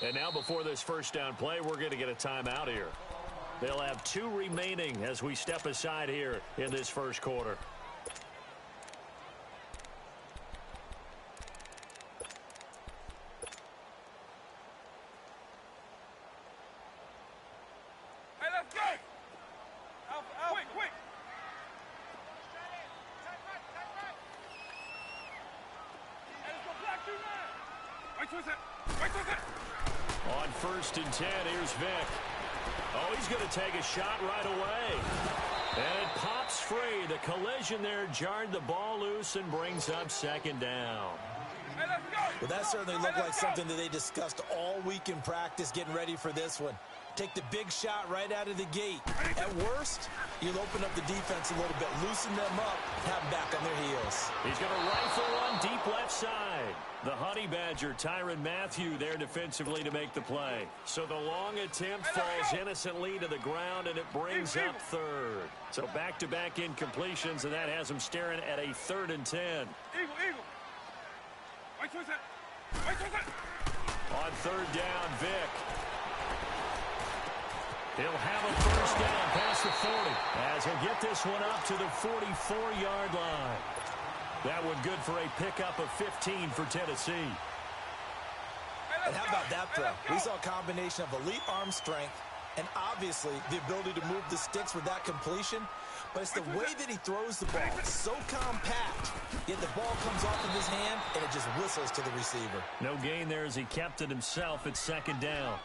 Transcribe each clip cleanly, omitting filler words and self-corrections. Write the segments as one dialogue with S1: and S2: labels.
S1: And now before this first down play, we're going to get a timeout here. They'll have 2 remaining as we step aside here in this first quarter.
S2: Hey, let's go! Out, quick, quick! Hey, let's go black 2-9! Wait till it's
S1: On 1st and 10, here's Vic. Oh, he's going to take a shot right away. And it pops free. The collision there jarred the ball loose and brings up 2nd down.
S2: Hey, let's go!
S3: Well, that certainly looked like something that they discussed all week in practice, getting ready for this one. Take the big shot right out of the gate. At worst, you'll open up the defense a little bit, loosen them up, and have them back on their heels.
S1: He's going to rifle one deep left side. The Honey Badger, Tyrann Mathieu, there defensively to make the play. So the long attempt falls innocently to the ground, and it brings up 3rd. So back-to-back incompletions, and that has him staring at a 3rd and 10.
S2: Eagle. Wait till it's
S1: On 3rd down, Vic. He'll have a first down past the 40 as he'll get this one up to the 44-yard line. That one good for a pickup of 15 for Tennessee.
S3: And how about that throw? We saw a combination of elite arm strength and obviously the ability to move the sticks with that completion. But it's the way that he throws the ball. It's so compact, yet the ball comes off of his hand and it just whistles to the receiver.
S1: No gain there as he kept it himself at 2nd down.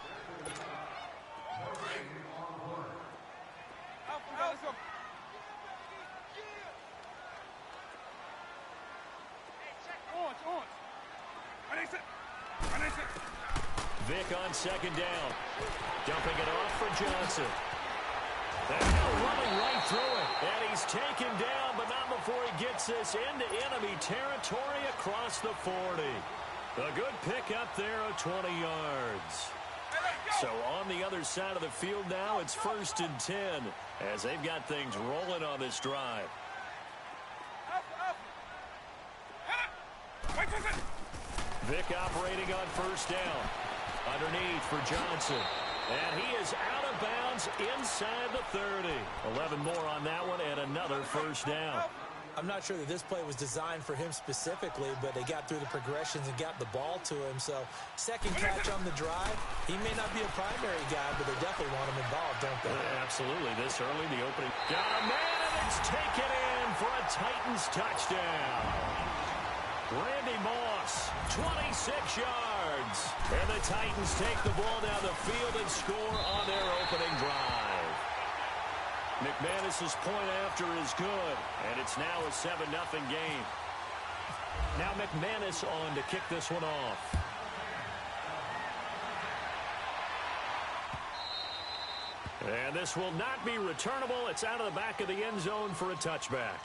S1: Vic on 2nd down. Dumping it off for Johnson. And now running right through it. And he's taken down, but not before he gets this into enemy territory across the 40. A good pickup there of 20 yards. So on the other side of the field now, it's 1st and 10 as they've got things rolling on this drive. Vic operating on 1st down. Underneath for Johnson. And he is out of bounds inside the 30. 11 more on that one and another 1st down.
S3: I'm not sure that this play was designed for him specifically, but they got through the progressions and got the ball to him. So 2nd catch on the drive. He may not be a primary guy, but they definitely want him involved, don't they?
S1: Absolutely. This early, the opening. Got a man, and it's taken in for a Titans touchdown. Randy Moss, 26 yards. And the Titans take the ball down the field and score on their opening drive. McManus's point after is good, and it's now a 7-0 game. Now McManus on to kick this one off. And this will not be returnable. It's out of the back of the end zone for a touchback.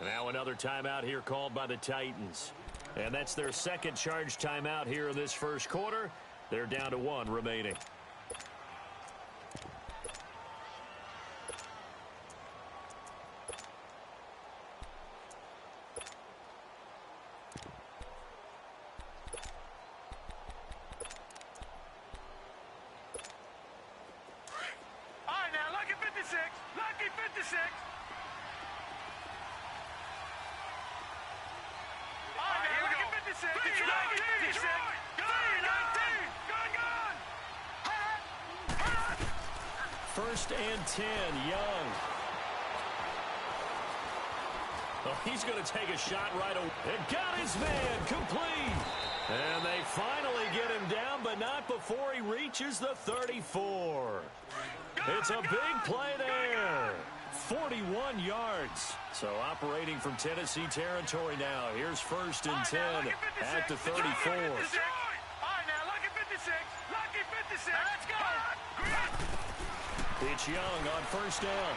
S1: Now another timeout here called by the Titans. And that's their 2nd charge timeout here in this first quarter. They're down to 1 remaining.
S2: All right, now, lucky 56. Lucky 56.
S1: First and 10, Young. Oh, he's going to take a shot right away. And got his man complete. And they finally get him down, but not before he reaches the 34. It's a big play there. 41 yards. So operating from Tennessee territory now. Here's 1st and 10 at the 34.
S2: All right, now, lucky 56. Lucky 56. Let's go.
S1: It's Young on 1st down.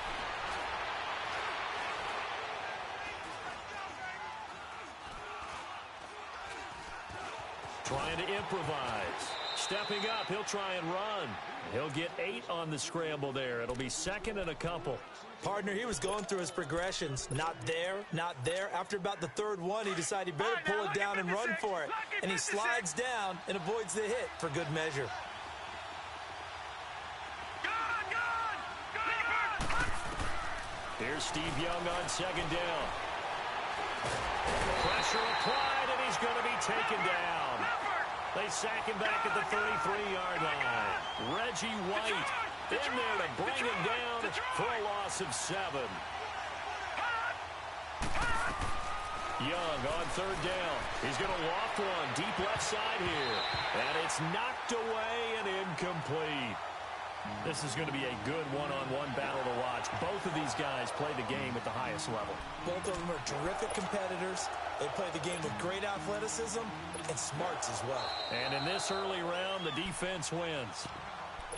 S1: Trying to improvise. Stepping up, he'll try and run. He'll get 8 on the scramble there. It'll be second and a couple.
S3: Partner, he was going through his progressions. Not there, not there. After about the third one, he decided he better pull it down and run for it. And he slides down and avoids the hit for good measure.
S1: Here's Steve Young on second down. Pressure applied, and he's going to be taken down. They sack him back at the 33-yard line. Reggie White in there to bring him down for a loss of 7. Young on third down. He's going to loft one deep left side here. And it's knocked away and incomplete. This is going to be a good one-on-one battle to watch. Both of these guys play the game at the highest level.
S3: Both of them are terrific competitors. They play the game with great athleticism and smarts as well.
S1: And in this early round, the defense wins.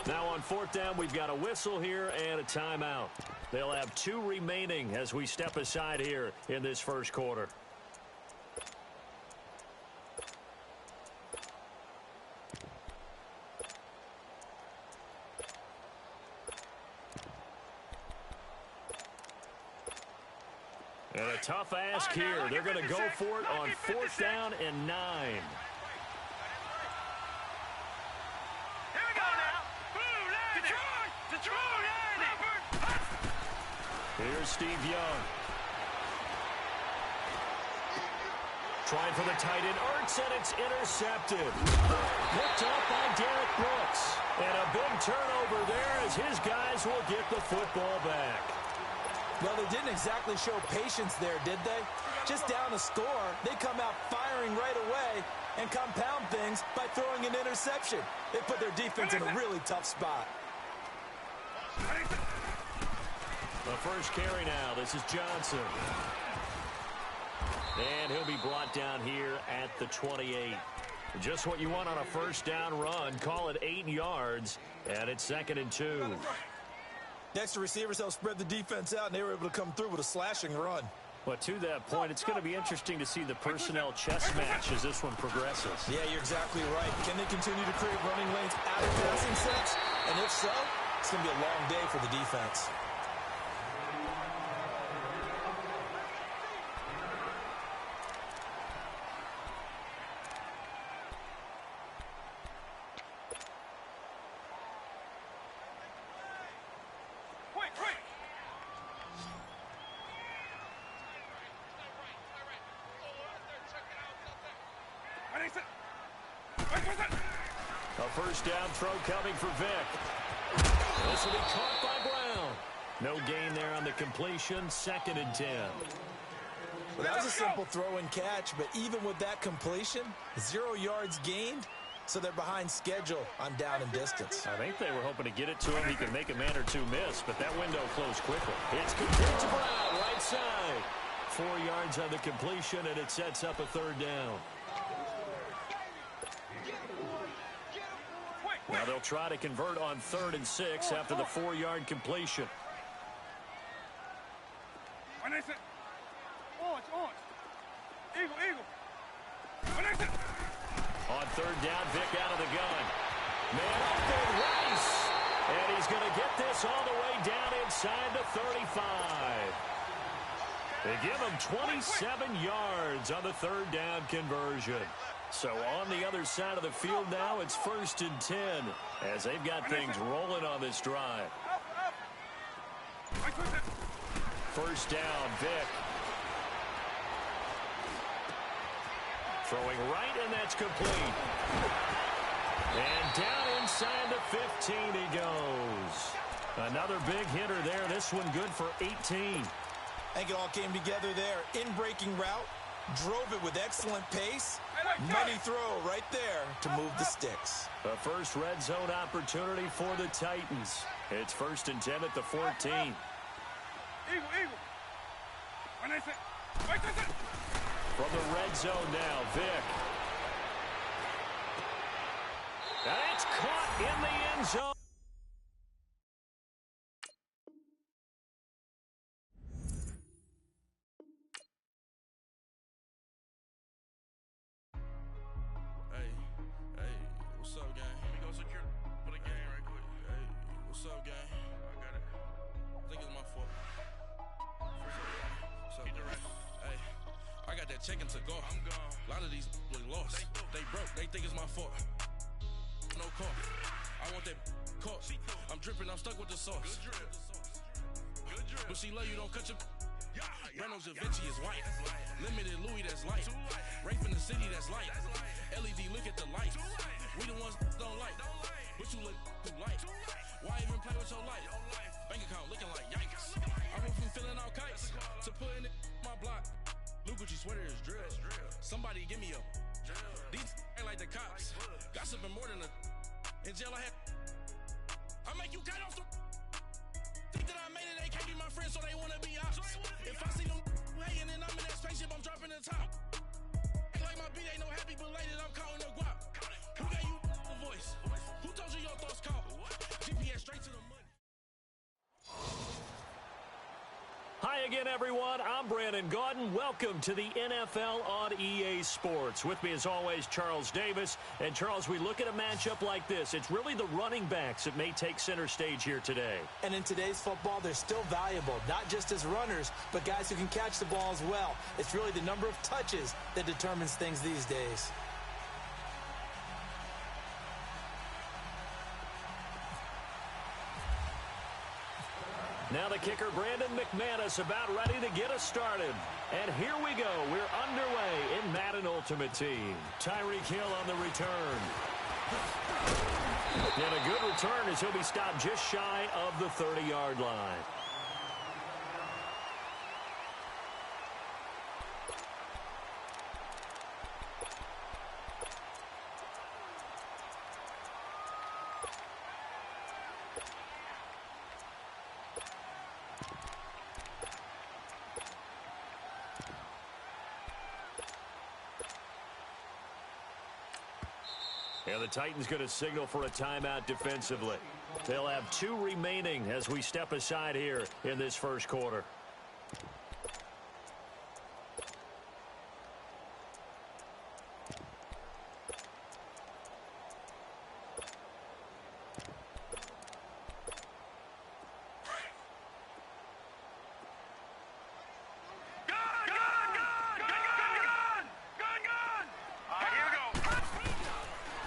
S1: Now on fourth down, we've got a whistle here and a timeout. They'll have 2 remaining as we step aside here in this first quarter. And a tough ask here. They're going to go for it on fourth down and 9.
S2: Here we go now. Detroit.
S1: Here's Steve Young. Trying for the tight end, Ertz, and it's intercepted. Picked up by Derek Brooks. And a big turnover there as his guys will get the football back.
S3: Well, they didn't exactly show patience there, did they? Just down a score, they come out firing right away and compound things by throwing an interception. They put their defense in a really tough spot.
S1: The first carry now. This is Johnson. And he'll be brought down here at the 28. Just what you want on a first down run. Call it 8 yards, and it's 2nd and 2.
S3: Next, receivers help spread the defense out, and they were able to come through with a slashing run.
S1: But to that point, it's going to be interesting to see the personnel chess match as this one progresses.
S3: Yeah, you're exactly right. Can they continue to create running lanes out of passing sets? And if so, it's going to be a long day for the defense.
S1: A first down throw coming for Vick. This will be caught by Brown. No gain there on the completion. 2nd and 10.
S3: Well, that was a simple throw and catch, but even with that completion, 0 yards gained, so they're behind schedule on down and distance.
S1: I think they were hoping to get it to him. He could make a man or 2 miss, but that window closed quickly. It's complete to Brown, right side. 4 yards on the completion, and it sets up a 3rd down. Now they'll try to convert on 3rd and 6 after the 4-yard completion. On 3rd down, Vick out of the gun. Man open, Rice. And he's going to get this all the way down inside the 35. They give him 27 yards on the 3rd down conversion. So on the other side of the field now, it's 1st and 10 as they've got things rolling on this drive. First down, Vick. Throwing right, and that's complete. And down inside the 15 he goes. Another big hitter there. This one good for 18.
S3: I think it all came together there. In-breaking route, drove it with excellent pace. Money throw right there to move the sticks.
S1: The first red zone opportunity for the Titans. It's 1st and 10 at the 14. From the red zone now, Vick. And it's caught in the end zone.
S2: Hey.
S4: that checking to go. I'm gone. A lot of these was lost. They broke. They think it's my fault. No car. I want that caught. I'm dripping. I'm stuck with the sauce. Good drip. But she love you. Don't cut your. Reynolds Da Vinci is white. Limited Louis, that's light. Rape in the city, that's light. LED, look at the lights. We the ones don't like. But you look too light. Why even play with your life? Bank account looking like yikes. I went from filling out kites to putting it in my block. Blue Gucci sweater is drill. Somebody give me a. These ain't like the cops. Gossiping more than a. In jail I had. I make you cut off the. Think that I made it, they can't be my friends, so they wanna be ops. If I see them hating and I'm in that spaceship, I'm dropping the top. Act like my beat ain't no happy belated, I'm calling the guap. Who gave you a voice? Who told you your thoughts count? GPS straight to the money.
S1: Hi again, everyone. I'm Brandon Gaudin. Welcome to the NFL on EA Sports. With me, as always, Charles Davis. And, Charles, we look at a matchup like this. It's really the running backs that may take center stage here today.
S3: And in today's football, they're still valuable, not just as runners, but guys who can catch the ball as well. It's really the number of touches that determines things these days.
S1: Now the kicker, Brandon McManus, about ready to get us started. And here we go. We're underway in Madden Ultimate Team. Tyreek Hill on the return. And a good return as he'll be stopped just shy of the 30-yard line. And the Titans going to signal for a timeout defensively. They'll have 2 remaining as we step aside here in this first quarter.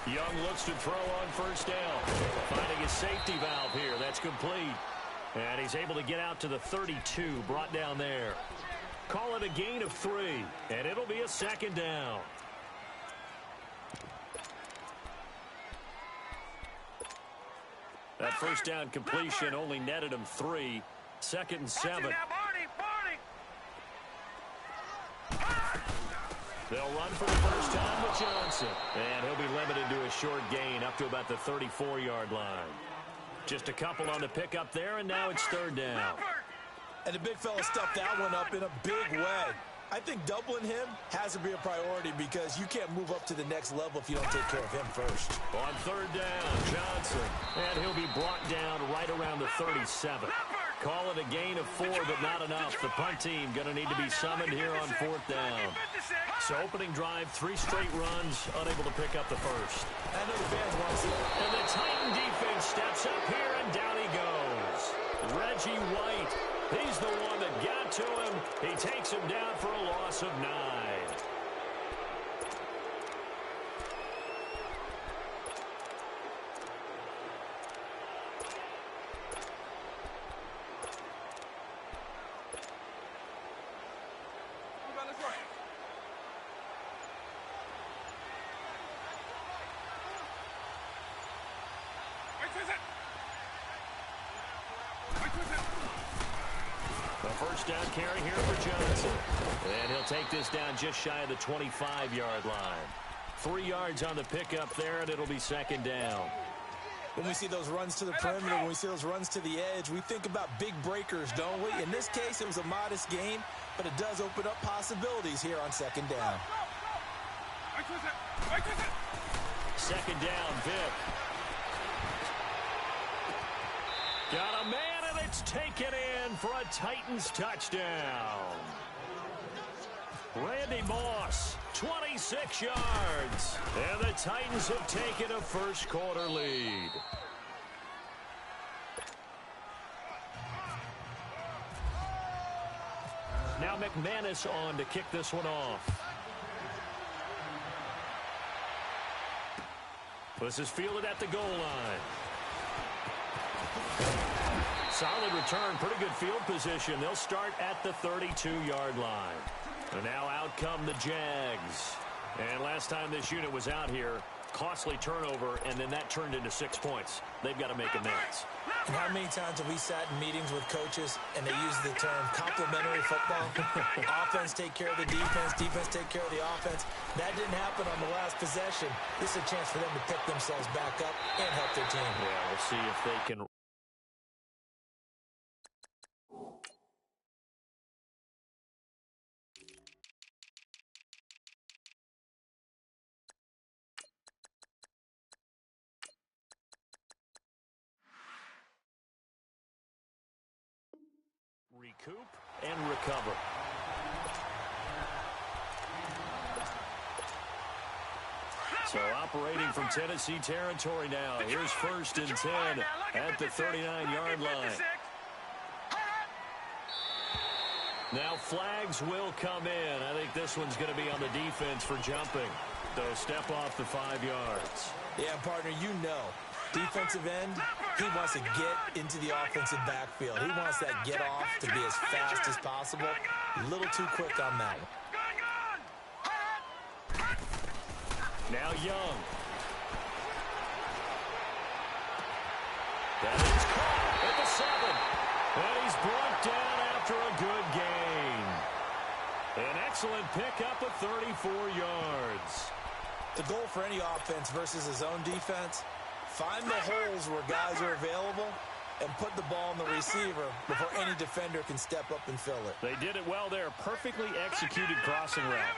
S1: Young looks to throw on first down. Finding his safety valve here. That's complete. And he's able to get out to the 32, brought down there. Call it a gain of 3, and it'll be a second down. That first down completion only netted him 3. 2nd and 7. They'll run for the first time with Johnson. And he'll be limited to a short gain up to about the 34-yard line. Just a couple on the pickup there, and now it's 3rd down.
S3: And the big fella stuffed that one up in a big way. I think doubling him has to be a priority because you can't move up to the next level if you don't take care of him first.
S1: On 3rd down, Johnson. And he'll be brought down right around the 37. Call it a gain of 4, but not enough. The punt team going to need to be summoned here on 4th down. So opening drive, 3 straight runs, unable to pick up the first.
S3: I know the fans want to see it.
S1: And the Titan defense steps up here, and down he goes. Reggie White, he's the one that got to him. He takes him down for a loss of 9. A first down carry here for Johnson. And he'll take this down just shy of the 25-yard line. 3 yards on the pickup there, and it'll be 2nd down.
S3: When we see those runs to the perimeter, when we see those runs to the edge, we think about big breakers, don't we? In this case, it was a modest gain, but it does open up possibilities here on 2nd down.
S1: 2nd down, Vic. Got a man, and it's taken in for a Titans touchdown. Randy Moss, 26 yards. And the Titans have taken a first quarter lead. Now McManus on to kick this one off. This is fielded at the goal line. Solid return, pretty good field position. They'll start at the 32-yard line. And now out come the Jags. And last time this unit was out here, costly turnover, and then that turned into 6 points. They've got to make amends.
S3: And how many times have we sat in meetings with coaches and they use the term complementary football? Offense take care of the defense, defense take care of the offense. That didn't happen on the last possession. This is a chance for them to pick themselves back up and help their team.
S1: Yeah, we'll see if they can. Recoup and recover. So operating from Tennessee territory now. Here's 1st and 10 at the 39-yard line. Now flags will come in. I think this one's going to be on the defense for jumping. So step off the 5 yards.
S3: Yeah, partner, you know. Defensive end, he wants to get into the offensive backfield. He wants that get off to be as fast as possible. A little too quick on that one.
S1: Now Young. That is caught at the 7. And he's brought down after a good gain. An excellent pickup of 34 yards.
S3: The goal for any offense versus his own defense, find the holes where guys are available and put the ball in the receiver before any defender can step up and fill it.
S1: They did it well there. Perfectly executed crossing route.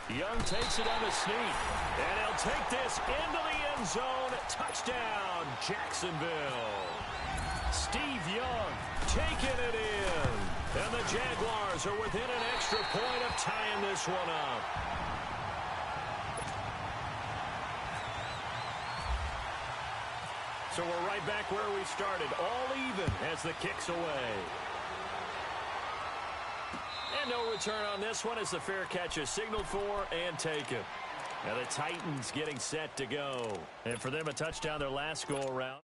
S1: Young takes it on a sneak. And he'll take this into the end zone. Touchdown, Jacksonville. Steve Young taking it in. And the Jaguars are within an extra point of tying this one up. So we're right back where we started. All even as the kick's away. And no return on this one as the fair catch is signaled for and taken. Now the Titans getting set to go. And for them, a touchdown their last go-around.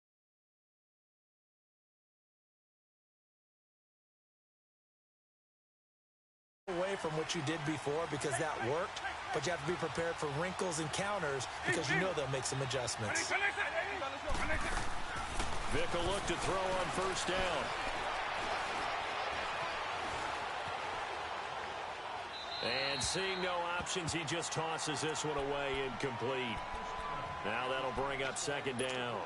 S3: Away from what you did before because that worked, but you have to be prepared for wrinkles and counters because you know they'll make some adjustments.
S1: Vick will look to throw on 1st down. And seeing no options, he just tosses this one away incomplete. Now that'll bring up 2nd down.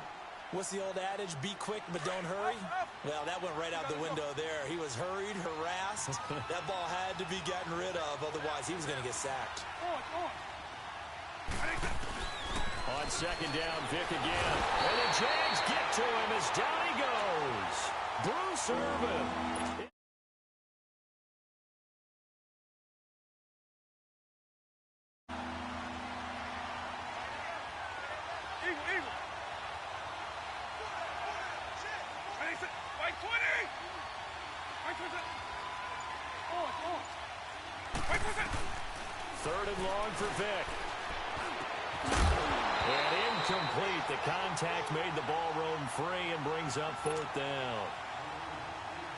S3: What's the old adage? Be quick, but don't hurry? Well, that went right out the window there. He was hurried, harassed. That ball had to be gotten rid of, otherwise he was going to get sacked.
S1: On 2nd down, Vick again. And the Jags get to him as down he goes. Bruce Irvin. Third and long for Vick. And incomplete. The contact made the ball roam free and brings up 4th down.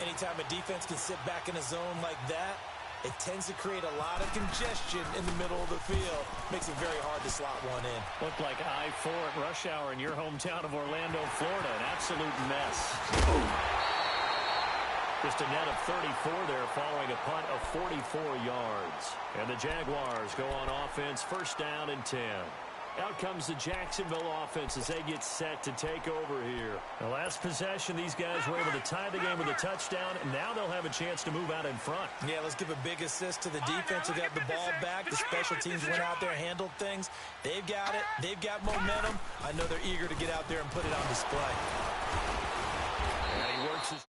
S3: Anytime a defense can sit back in a zone like that, it tends to create a lot of congestion in the middle of the field. Makes it very hard to slot one in.
S1: Looked like I-4 at rush hour in your hometown of Orlando, Florida. An absolute mess. Just a net of 34 there following a punt of 44 yards. And the Jaguars go on offense, 1st down and 10. Out comes the Jacksonville offense as they get set to take over here. The last possession, these guys were able to tie the game with a touchdown, and now they'll have a chance to move out in front.
S3: Yeah, let's give a big assist to the defense who got the ball back. The special teams went out there, handled things. They've got it. They've got momentum. I know they're eager to get out there and put it on display.
S1: And he works his...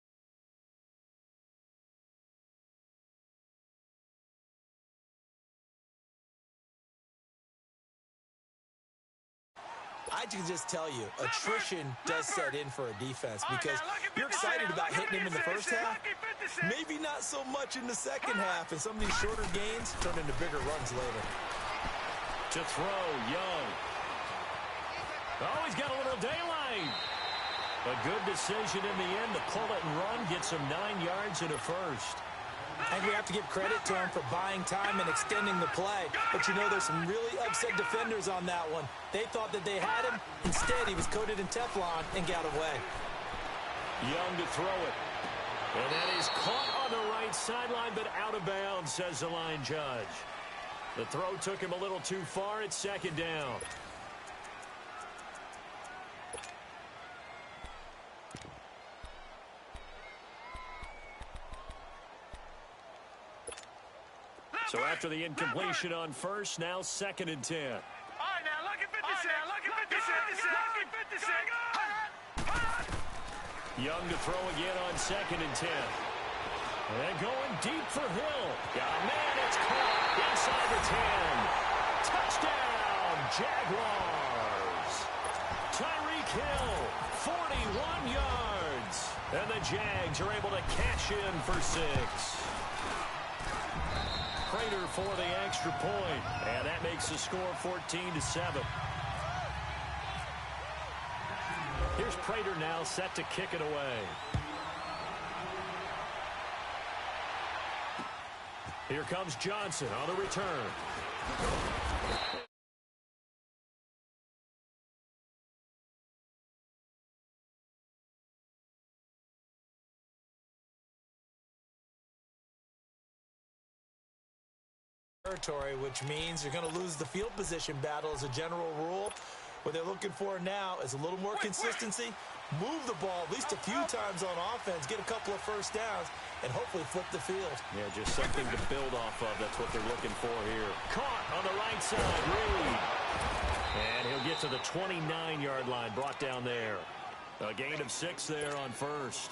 S3: I I can just tell you, attrition does set in for a defense because you're excited about hitting him in the first half, maybe not so much in the second half, and some of these shorter gains turn into bigger runs later.
S1: To throw, Young. Oh, he's got a little daylight. A good decision in the end to pull it and run, gets him 9 yards and a first.
S3: And we have to give credit to him for buying time and extending the play. But you know, there's some really upset defenders on that one. They thought that they had him. Instead, he was coated in Teflon and got away.
S1: Young to throw it. And that is caught on the right sideline, but out of bounds, says the line judge. The throw took him a little too far. It's second down. So after the incompletion on first, now 2nd and 10.
S2: All right, now look at 56.
S1: Young to throw again on 2nd and 10. And going deep for Hill. Got a man, it's caught inside the 10. Touchdown, Jaguars. Tyreek Hill, 41 yards. And the Jags are able to cash in for 6. Prater for the extra point, and that makes the score 14-7. Here's Prater now set to kick it away. Here comes Johnson on the return.
S3: Territory, which means you're going to lose the field position battle as a general rule. What they're looking for now is a little more consistency, move the ball at least a few times on offense, get a couple of first downs, and hopefully flip the field.
S1: Yeah, just something to build off of. That's what they're looking for here. Caught on the right side, Reed. And he'll get to the 29-yard line, brought down there. A gain of 6 there on first.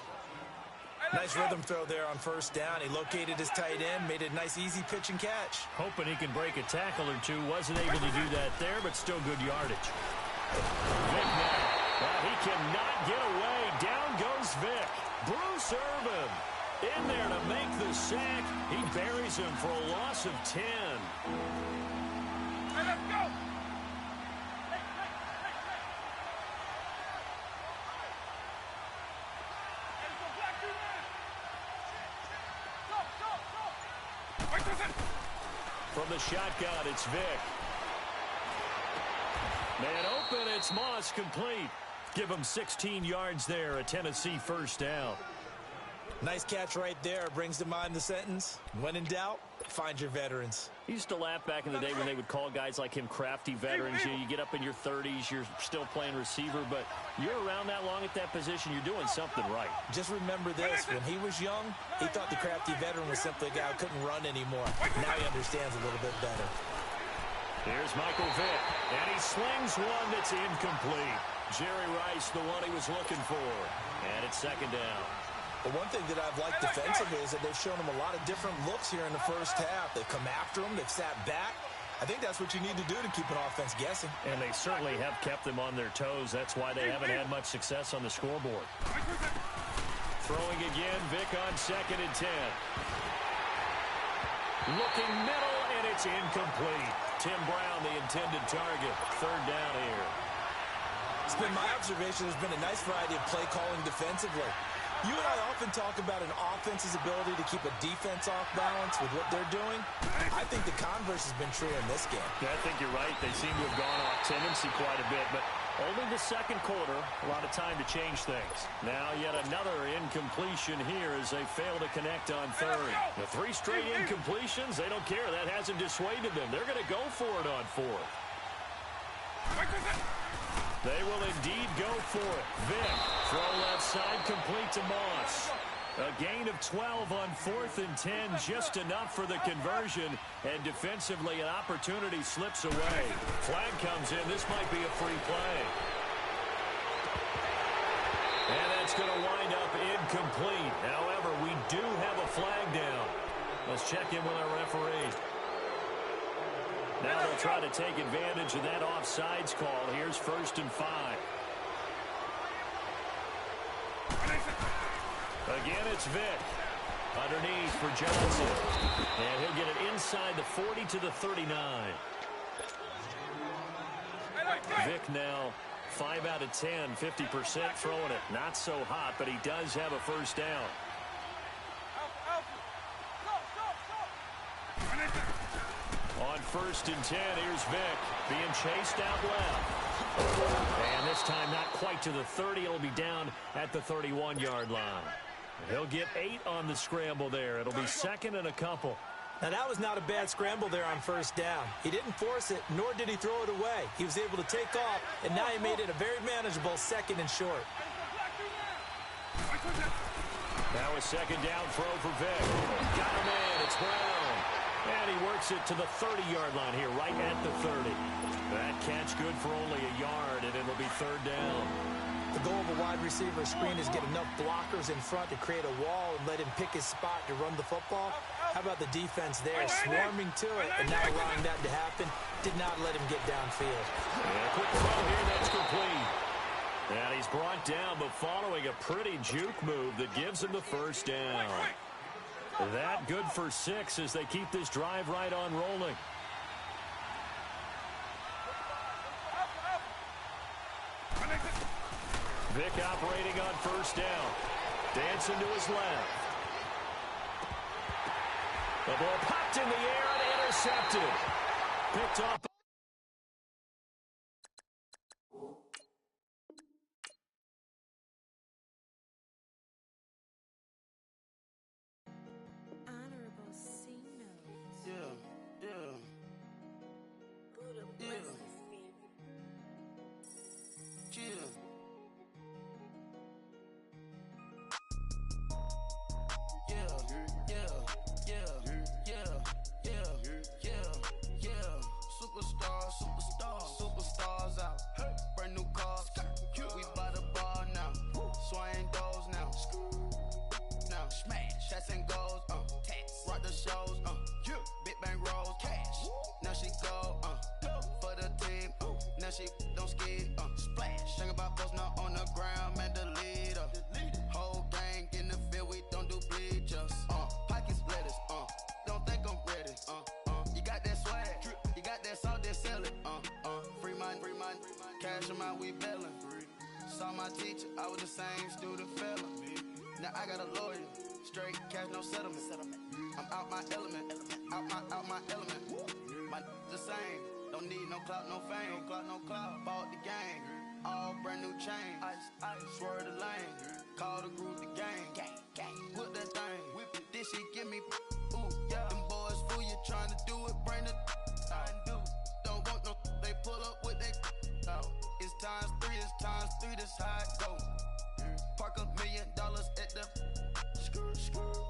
S3: Nice rhythm throw there on first down. He located his tight end, made a nice easy pitch and catch.
S1: Hoping he can break a tackle or two. Wasn't able to do that there, but still good yardage. Vic now. Well, he cannot get away. Down goes Vic. Bruce Irvin in there to make the sack. He buries him for a loss of 10.
S2: Hey, let's go.
S1: From the shotgun, it's Vic. Man open, it's Moss, complete. Give him 16 yards there, a Tennessee first down.
S3: Nice catch right there. Brings to mind the sentence, when in doubt, find your veterans.
S1: He used to laugh back in the day when they would call guys like him crafty veterans. You get up in your 30s, you're still playing receiver, but you're around that long at that position, you're doing something right.
S3: Just remember this, when he was young, he thought the crafty veteran was simply a guy who couldn't run anymore. Now he understands a little bit better.
S1: Here's Michael Vick, and he slings one that's incomplete. Jerry Rice, the one he was looking for, and it's second down.
S3: But one thing that I've liked defensively is that they've shown him a lot of different looks here in the first half. They've come after him. They've sat back. I think that's what you need to do to keep an offense guessing.
S1: And they certainly have kept them on their toes. That's why they haven't had much success on the scoreboard. Throwing again, Vic on 2nd and 10. Looking middle, and it's incomplete. Tim Brown, the intended target. Third down here.
S3: It's been my observation there's been a nice variety of play calling defensively. You and I often talk about an offense's ability to keep a defense off balance with what they're doing. I think the converse has been true in this game.
S1: Yeah, I think you're right. They seem to have gone off tendency quite a bit, but only the second quarter, a lot of time to change things. Now yet another incompletion here as they fail to connect on third. The 3 straight incompletions, they don't care. That hasn't dissuaded them. They're going to go for it on fourth. They will indeed go for it. Vic, throw left side, complete to Moss. A gain of 12 on 4th and 10, just enough for the conversion. And defensively, an opportunity slips away. Flag comes in. This might be a free play. And that's going to wind up incomplete. However, we do have a flag down. Let's check in with our referee. Now they'll try to take advantage of that offsides call. Here's 1st and 5. Again, it's Vic. Underneath for Johnson. And he'll get it inside the 40 to the 39. Vic now 5 out of 10, 50% throwing it. Not so hot, but he does have a first down. On 1st and 10, here's Vic being chased out left. And this time not quite to the 30. It'll be down at the 31-yard line. He'll get 8 on the scramble there. It'll be 2nd and a couple.
S3: Now, that was not a bad scramble there on 1st down. He didn't force it, nor did he throw it away. He was able to take off, and now he made it a very manageable 2nd and short.
S1: Now a 2nd down throw for Vic. Got him in. It's Brown. And he works it to the 30-yard line here, right at the 30. That catch good for only a yard, and it'll be 3rd down.
S3: The goal of a wide receiver screen is get enough blockers in front to create a wall and let him pick his spot to run the football. How about the defense there, swarming to it and not allowing that to happen? Did not let him get downfield.
S1: And a quick throw here, that's complete. And he's brought down, but following a pretty juke move that gives him the 1st down. That good for 6 as they keep this drive right on rolling. Vic operating on 1st down. Dancing to his left. The ball popped in the air and intercepted. Picked up.
S5: Honorable C notes.
S6: Yeah.
S5: Buddha
S6: Yeah.
S5: blesses me.
S6: Chill. Superstars out. Brand new cars. We buy the bar now. Swing doors now. Now smash. Shots and goals. Rock the shows. Big bang rolls. Cash. Now she go. For the team. Now she don't skid. Splash. Think about posting up on the ground. Man, the leader. Whole gang in the field. We don't do bleachers. Pockets lettuce. Don't think I'm ready. You got that swag. You got that salt, then sell it. Free mind. Cash them out, we bailin'. Saw my teacher, I was the same student fella. Now I got a lawyer. Straight cash, no settlement. I'm out my element. Out my element. My the same. Don't need no clout, no fame. No clout. Bought the game. All brand new chain. I swerve the lane. Call the group the gang. Whip that thing. Whip it. This shit give me. Ooh, yeah. Them boys fool you trying to do it. Bring the. Don't want no. They pull up with they. It's times 3. This how it go. Park $1 million at the.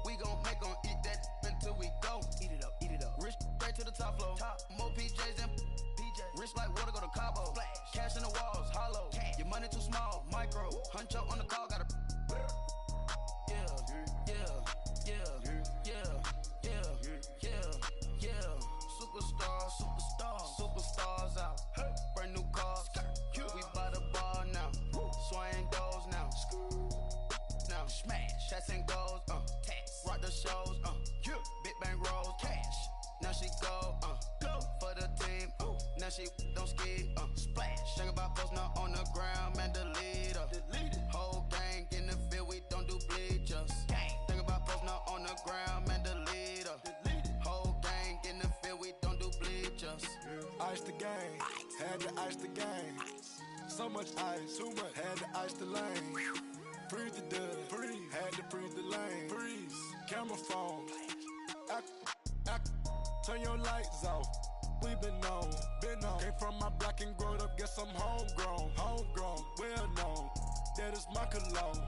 S6: We gon' eat that until we go. Eat it up. Rich straight to the top floor. More PJs than PJ. Rich like water, go to Cabo. Splash. Cash in the walls, hollow. Cash. Your money too small, micro. Hunch up on the call, gotta. Superstars out. Brand new cars. We buy the bar now. Swing doors now. Now smash. Shots and goals. Rock the shows. Big bang rolls. Cash. Now she go. For the team. Now she don't skid. Splash. Think about posting up on the ground. Man, the leader. Whole gang in the field. We don't do bleachers. Think about posting up on the ground. Man, the leader. Whole gang in the field. We don't do bleachers.
S7: Ice the game, had to ice the game. So much ice, too much, had to ice the lane. Freeze the dud, had to freeze the lane. Freeze, camera phone. Turn your lights off. We been on. Came from my block and growed up, guess I'm homegrown, well known. That is my cologne.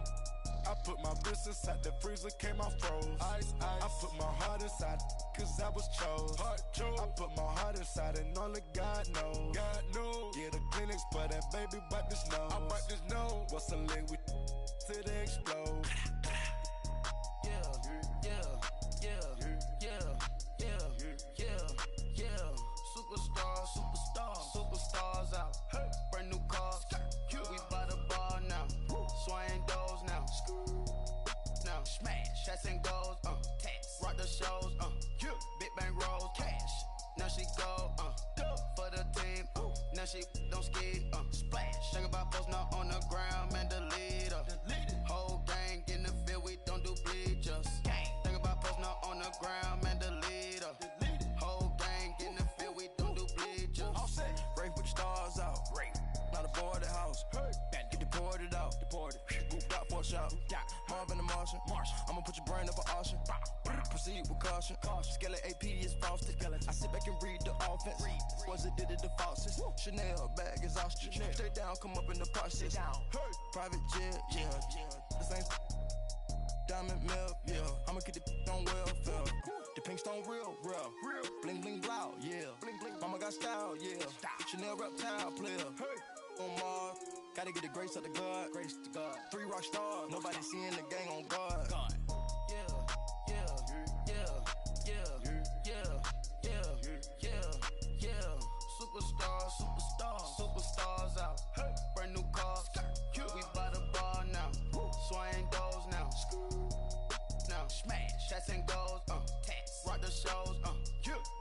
S7: I put my wrist inside the freezer, came out froze. Ice. I put my heart inside, cause I was chose. I put my heart inside and only God knows. Yeah, the clinics for that baby, wipe this nose. I wipe this nose. What's a lick with till they explode?
S6: Yeah. Superstar. smash. Shots and goals, tax. Rock the shows, big bang rolls, cash. Now she go, for the team, now she don't ski, splash. Think about post now on the ground, man, delete her. Whole gang in the field, we don't do bleachers. Think about post now on the ground, man, delete her. Whole gang in the field, we don't do bleachers.
S7: All set. Rain put the stars out. Rain. Not a boarded house. Get deported out. Deported. Moved out for a shot. Marvin the Martian. I'ma put your brain up for auction. Proceed with caution. Skeleton AP is frosted. I sit back and read the offense. Was it did it the faucets? Chanel bag is ostrich. Stay down, come up in the process. Private jet, yeah. The same diamond milk, yeah. I'ma keep the on welfare. The pink stone real. Bling bling blow, yeah. Mama got style, yeah. Chanel reptile player. On Mars, gotta get the grace of the God. 3 rock stars, nobody seeing the gang on guard. Superstars out. Brand new cars. We by the bar now. Swaying doors now. Now smash. Shots and goals. Tax. Rock the shows.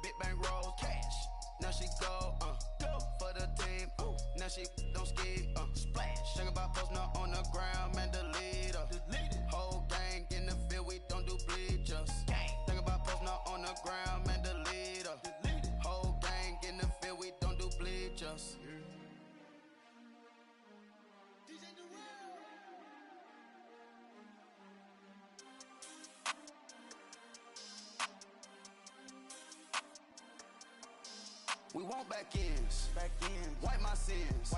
S7: Big bang rolls. Cash. Now she go. For the team. Now she don't ski. Splash. Think about post now on the ground, man, delete her. Whole gang in the field, we don't do bleachers. Think about post now on the ground, man, delete her. Whole gang in the field, we don't do bleachers. We want back ends. Wipe my sins.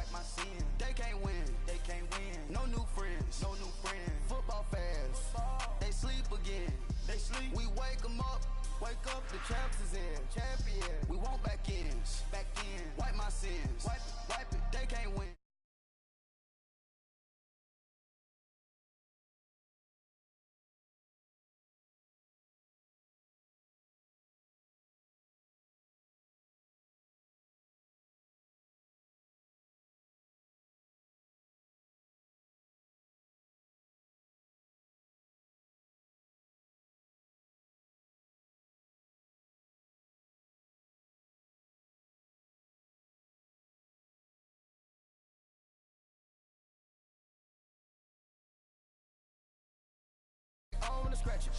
S7: They can't win. No new friends. Football fans. They sleep again. We wake them up. The champs is in. Champion. We want back ends. Wipe my sins. Wipe it. They can't win. On the scratcher.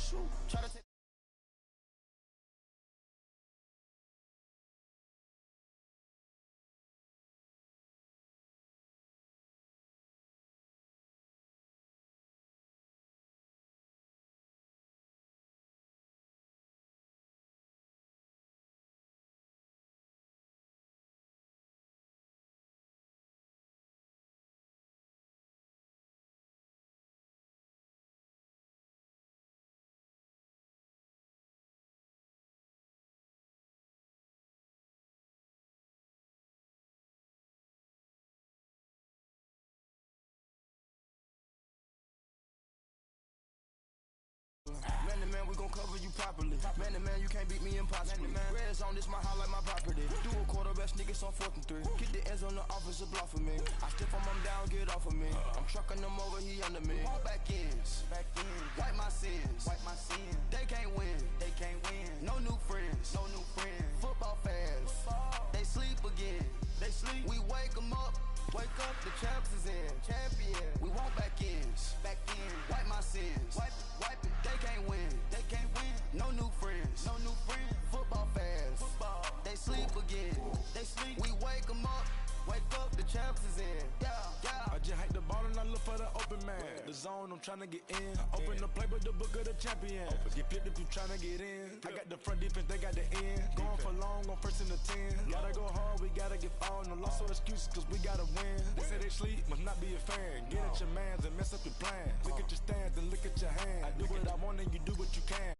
S7: Try to take. Man to man, we gon' cover you properly. Man to man, you can't beat me impossibly. Red zone, this my house like my property. Do a quarter best niggas on 4th and 3. Get the ends on the officer block for me. I stiff him, I'm down, get off of me. I'm trucking them over, he under me. All back ends. Wipe my sins. They can't win. No new friends. Football fans. They sleep again. We wake them up. The champs is in. Champion. We want back ends. Wipe my sins. Wipe it. They can't win. No new friends. Football fans. They sleep again. We wake them up. The champs is in. I just hate the ball and I look for the open man. The zone, I'm tryna get in. Open the playbook, the book of the champion. Get flipped if you tryna get in. I got the front defense, they got the end. Going for long, on 1st and 10. Gotta go hard, we gotta get all. No loss or excuses, cause we gotta win. They say they sleep, must not be a fan. Get at your mans and mess up your plans. Look at your stance and look at your hand. I do what I want and you do what you can.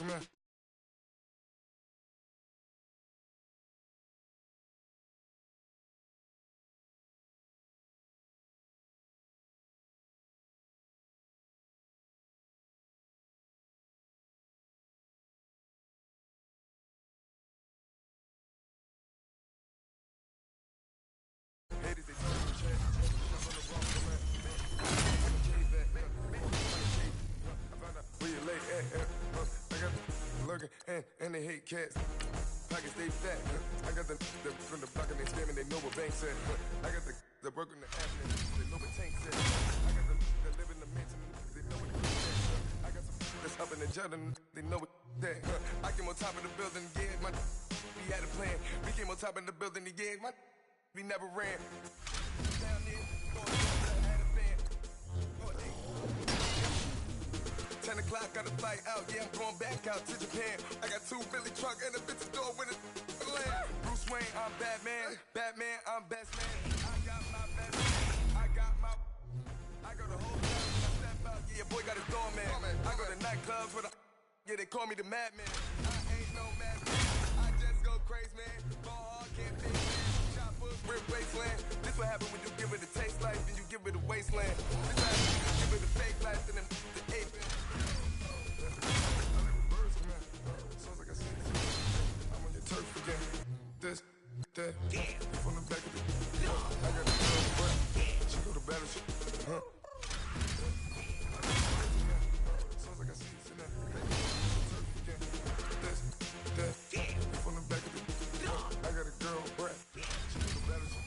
S7: Come here. And they hate cats. Pockets stay fat. I got the from the block and they scamming. They know what bank said. I got the work on the avenue. They know what tank said. I got the live in the mansion. They know what said. I got some that's up in the jet and they know what that. I came on top of the building, yeah. My we had a plan. We came on top of the building, yeah. My we never ran. Down there, had a fan. 10 o'clock, got a flight out, yeah, I'm going back out to Japan. I got 2 Billy truck and a bitch door with a land. Bruce Wayne, I'm Batman. Batman, I'm best man. I got my best man. I go to whole time when I step out, yeah, your boy got his doorman. I go to nightclubs with a, yeah, they call me the madman. I ain't no madman. I just go crazy, man. Ball hard, can't fake man. Choppers, rip wasteland. This what happen when you give it a taste life and you give it a wasteland. This what happen when you give it a fake life and then the ape. Turf again. This, that, from the back of the I got a girl, but she go to battle shit. Sounds like I see it in that. Turf again. This, that, from the back of the I got a girl, but she go to battle shit.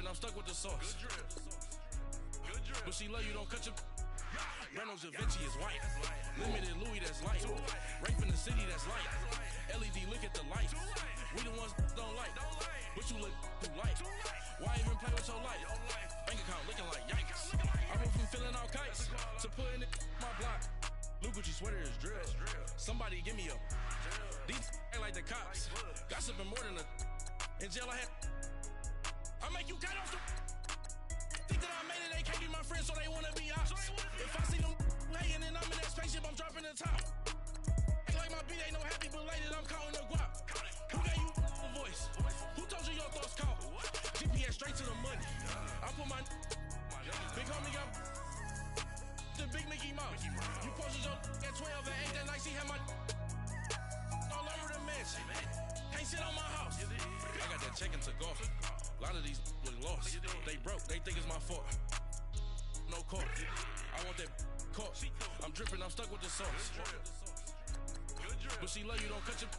S7: I'm stuck with the sauce. But she love you, don't cut your. Reynolds Da Vinci is white. Limited Louis, that's light. Rape in the city, that's light. LED, look at the lights. We the ones don't like. But you look too light. Why even play with your life? Bank account looking like yikes. I went from filling out kites to putting it in my block. Blue Gucci sweater is drill. Somebody give me a. These ain't like the cops. Gossiping more than a. In jail I had. I make you cut off the. Think that I made it, they can't be my friends, so they wanna be ops. If I see them hanging and I'm in that spaceship, I'm dropping the top. Ain't like my beat ain't no happy, but later I'm counting the guap. Who gave you the voice? Who told you your thoughts count? GPS straight to the money. I put my big homie got the big Mickey Mouse. You posted your at 12 and 8 that night, she had my all over the mansion. Can't sit on my house. I got that check into golf. A lot of these look lost. They broke, they think it's my fault. No court. I want that caught. I'm dripping, I'm stuck with the sauce. But she love you, don't cut your.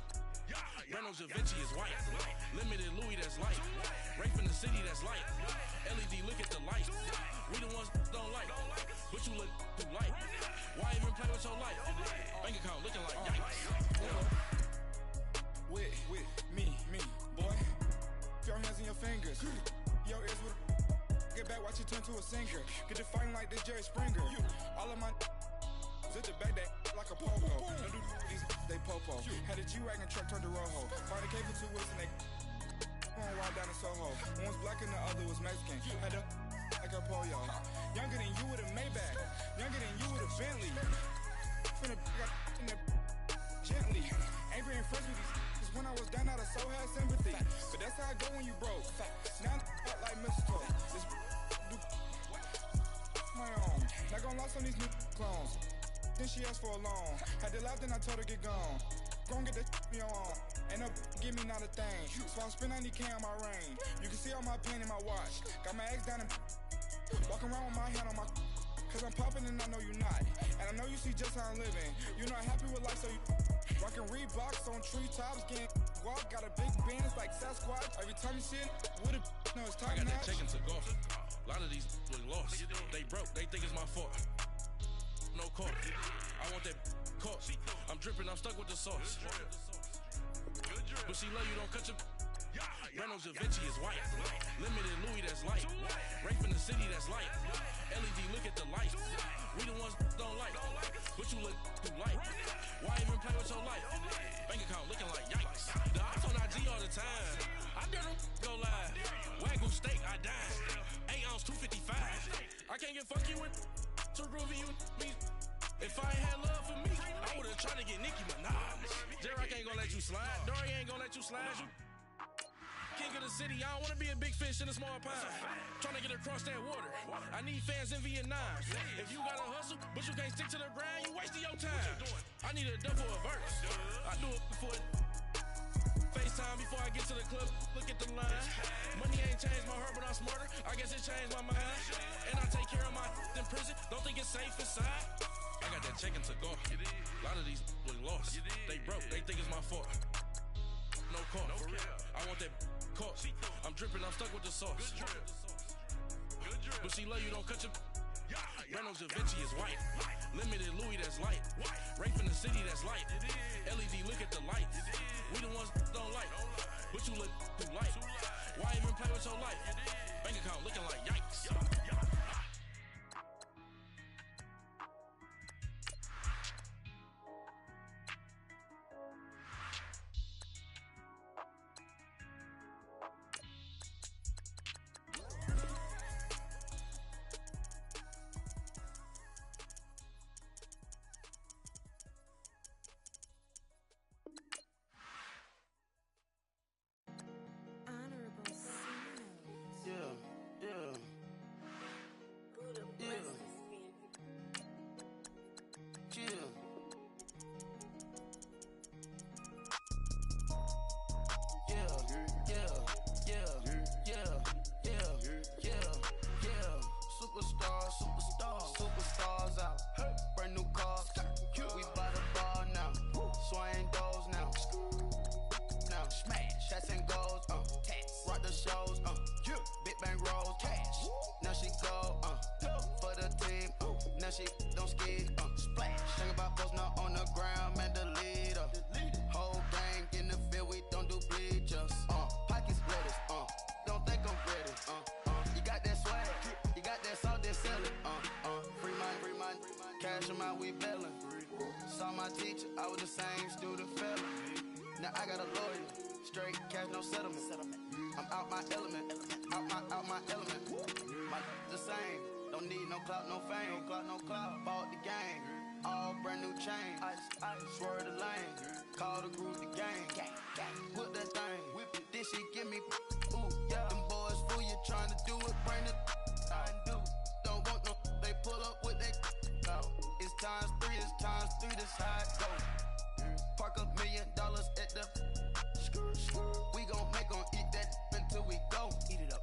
S7: Reynolds Da Vinci is white. Limited Louis, that's light. Rape in the city, that's light. LED, look at the lights. We the ones don't like. But you look too light. Why even play with your life? Bank account looking like yikes. With me, boy. Your hands in your fingers. Your ears with get back, watch you turn to a singer. Get you fighting like this Jerry Springer. All of my zit the back that like a popo. No do these they popo. Had a G-Wagon truck turned to Rojo. Find a cable 2 weeks and they on ride down in Soho. One was black and the other was Mexican. Had a like a pollo. Younger than you with a Maybach. Younger than you with a Bentley. Finna got in the gently. Ain't being friends with these. When I was down, I so had sympathy. But that's how I go when you broke. Now I'm like mistletoe. This do my own. Not gonna lost on these new clones. Then she asked for a loan. Had to laugh, then I told her get gone. Gon' get that me on. Ain't no give me not a thing. So I spend 90K on my ring. You can see all my pain in my watch. Got my ex down and walking around with my hand on my. Cause I'm popping and I know you not. And I know you see just how I'm living. You're not happy with life, so you rockin' Reeboks on treetops, getting walk. Got a big band, it's like Sasquatch. Every time you see it, with a no, it's time. I got that check into golf. A lot of these look lost. They broke, they think it's my fault.
S4: no car. I want that caught. I'm dripping, I'm stuck with the sauce. But she love you, don't cut your. Reynolds Da Vinci is white. Limited Louis, that's light. Rape in the city, that's light. LED, look at the light. We the ones don't like. But you look too light. Why even play with your life? Bank account looking like yikes. The ops on IG all the time. I dare them go live. Wagyu steak, I died. 8 ounce, 255. I can't get funky with to groovy you me. If I ain't had love for me, I would've tried to get Nicki Minaj. J-Rock ain't gonna let you slide. Dory ain't gonna let you slide. You king of the city, I don't wanna be a big fish in a small pond. Trying to get across that water. I need fans in Vietnam. If you gotta hustle, but you can't stick to the grind, you wasting your time. I need a dub for a verse. I do it before FaceTime before I get to the club. Look at the line. Money ain't changed my heart, but I'm smarter. I guess it changed my mind. And I take care of my in prison. Don't think it's safe inside. I got that check to go. A lot of these was lost. They broke. They think it's my fault. No call. I want that caught. I'm dripping, I'm stuck with the sauce. But she love you, don't cut your. Reynolds Da Vinci is white. Limited Louis, that's light. Rape in the city, that's light. LED, look at the light. We the ones don't like. But you look too light. Why even play with your life? Bank account looking like yikes.
S5: Honorable C notes. Who the bless this man?
S6: Superstars out. Brand new cars. We by the bar now. Swaying doors now. Now smash. Shots and goals. Rock the shows. Big bang rolls. Cash. Now she go. For the team. Now she don't ski. Splash. Think about posting up on the ground. Man, the leader. Whole gang in the field. We don't do bleachers. Pockets lettuce. Don't think I'm ready. You got that swag. You got that salt that sell it. Free mind. Cash them out, we bailin'. Saw my teacher, I was the same student fella. Now I got a lawyer. Straight cash, no settlement. I'm out my element. Out my element. My the same. Don't need no clout, no fame. No clout. Bought the game. All brand new chain. I swerve the lane. Call the group the gang. Whip that thing. Whip it. This shit give me. Ooh, yeah. Them boys fool you trying to do it. Bring it. I do. Don't want no. They pull up with that. It's times 3. This how it go. Park $1 million at the. We gon' make 'em eat that until we go. Eat it up.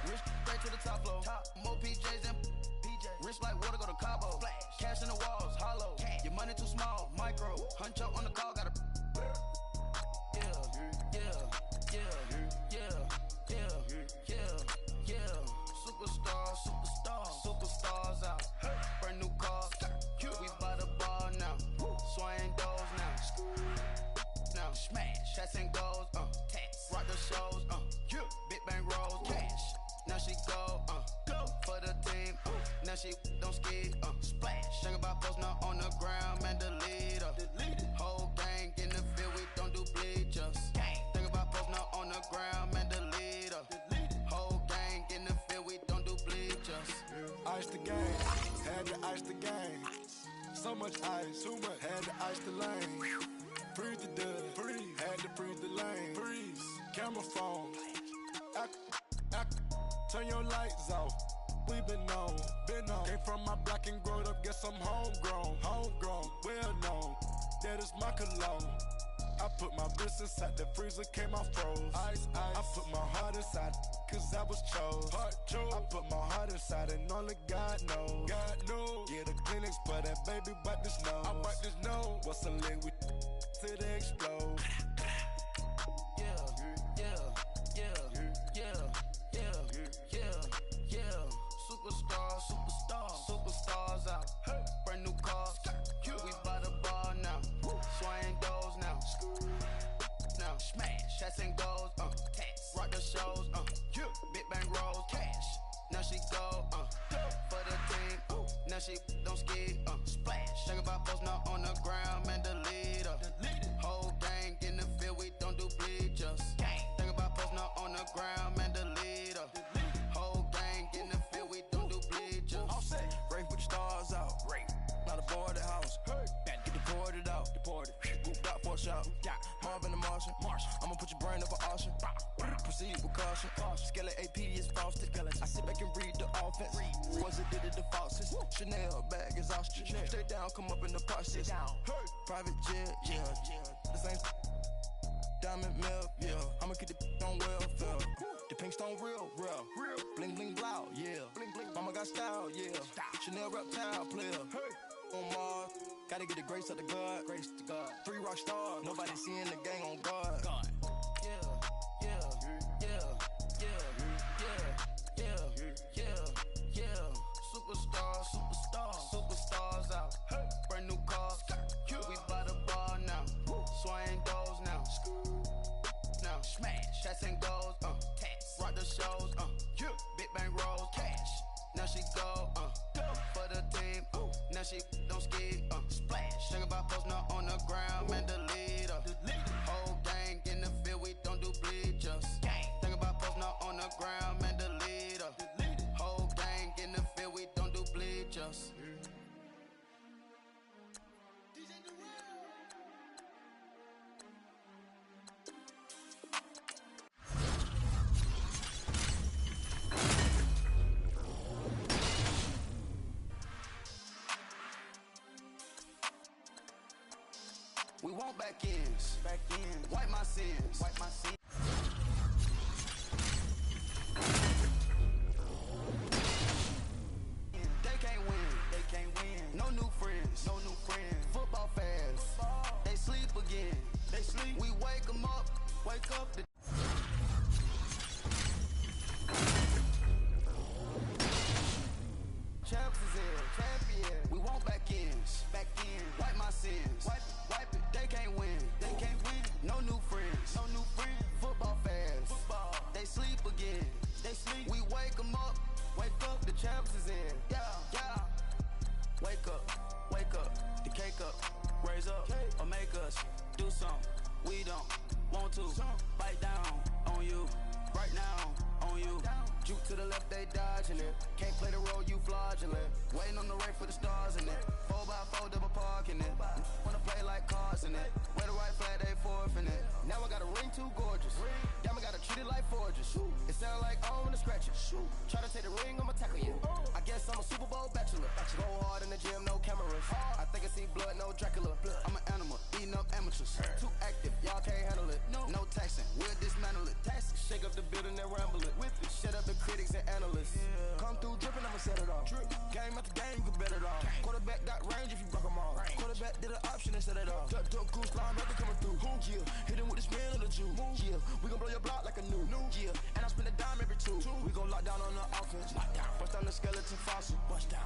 S6: Rich straight to the top floor. More PJs and rich like water go to Cabo. Splash. Cash in the walls, hollow. Your money too small, micro. Huncho on the call, got a. Superstars out. Brand new cars. We by the bar now. Swaying doors now. Smash. Shots and goals. Rock the shows. Big bang rolls. Cash. Now she go. For the team. Now she don't ski. Splash. Think about posting up on the ground. Man, the leader. Whole gang in the field. We don't do bleachers. Think about posting up on the ground. Man, the leader. Whole gang in the field. We don't do bleachers.
S7: Ice the game, had to ice the game. So much ice, too much, had to ice the lane. Freeze the dub, freeze, had to freeze the lane. Freeze, camera phone. Turn your lights off. We been on. Came from my block and growed up, guess I'm homegrown, well known. That is my cologne. I put my wrist inside the freezer, came out froze. Ice. I put my heart inside, cause I was chose. I put my heart inside and only God knows. Yeah, the clinics for that baby, but this nose. I bite this nose. What's a liquid till they explode?
S6: Superstars out. Brand new cars. Shots and goals, tax. Rock the shows, big bang rolls, cash. Now she go, for the team, now she don't ski, splash. Think about posting up on the ground, man, the leader. Whole gang in the field, we don't do bleachers. Think about posting up on the ground, man, the leader. Whole gang in the field, we don't do bleachers.
S7: All set. Rafe with the stars out. Rafe. Not a board at house. Hey. Get deported out. Deported. Moved out for a shot. Yeah. Marvin the Martian. I'ma put your brain up for auction. Proceed with caution. Skeleton AP is frosted. I sit back and read the offense. Was it did it the faucets? Chanel bag is ostrich. Stay down, come up in the process. Hey. Private jet, yeah. The same diamond milk, yeah. I'ma get the on welfare. The pink stone real. Bling bling blow, yeah. Mama got style, yeah. Chanel reptile player. On Mars, gotta get the grace of the God. 3 rock stars, nobody seeing the gang on guard. Superstars out. Brand new cars. We by the bar now. Swaying doors now. Smash. Shots and goals. Tax. Rock the shows. Big bang rolls. Cash. Now she go. For the team. Now she don't ski. Splash. Think about posting up on the ground. Man, the leader. Whole gang in the field. We don't do bleachers. Think about posting up on the ground. Man, the leader. Whole gang in the field. We don't do bleachers. We want back ends. Wipe my sins. They can't win. No new friends. Football fans. They sleep again. We wake them up. Wake up the champs is in. Champion. We want back ends. Wipe my sins. Wipe it. They can't win. No new friends. Football fans. They sleep again. We wake them up. Wake up. The champs is in. Yeah. Wake up. The cake up. Raise up. Or make us do something. We don't want to. Bite down on you. Right now on you. Juke to the left, they dodging it. Can't play the role, you fraudulent. Waiting on the race for the stars in it. 4x4 double parking it. Wanna play like cars in it. Wear the right flag, they forfeit it. Now I got a ring too gorgeous. Damn, I gotta treat it like forges. It sound like I wanna scratch it. Try to take the ring, I'ma tackle you. I guess I'm a Super Bowl bachelor. Go hard in the gym, no cameras. I think I see blood, no Dracula. I'm an animal, eating up amateurs. Too active, y'all can't handle it. No taxing, we'll dismantle it. Shake up the building and ramble it. Whip it, shut up the critics and analysts. Come through dripping, I'ma set it off. Game after game, you can bet it off. Quarterback got range if you broke them off. Quarterback did an option and set it off. Duck goose line, baby coming through. Yeah, hit him with the spin of the Jew. Yeah, we gon' blow your block like a new. Yeah, and I spend a dime every two. We gon' lock down on the offense. Bust down the skeleton fossil.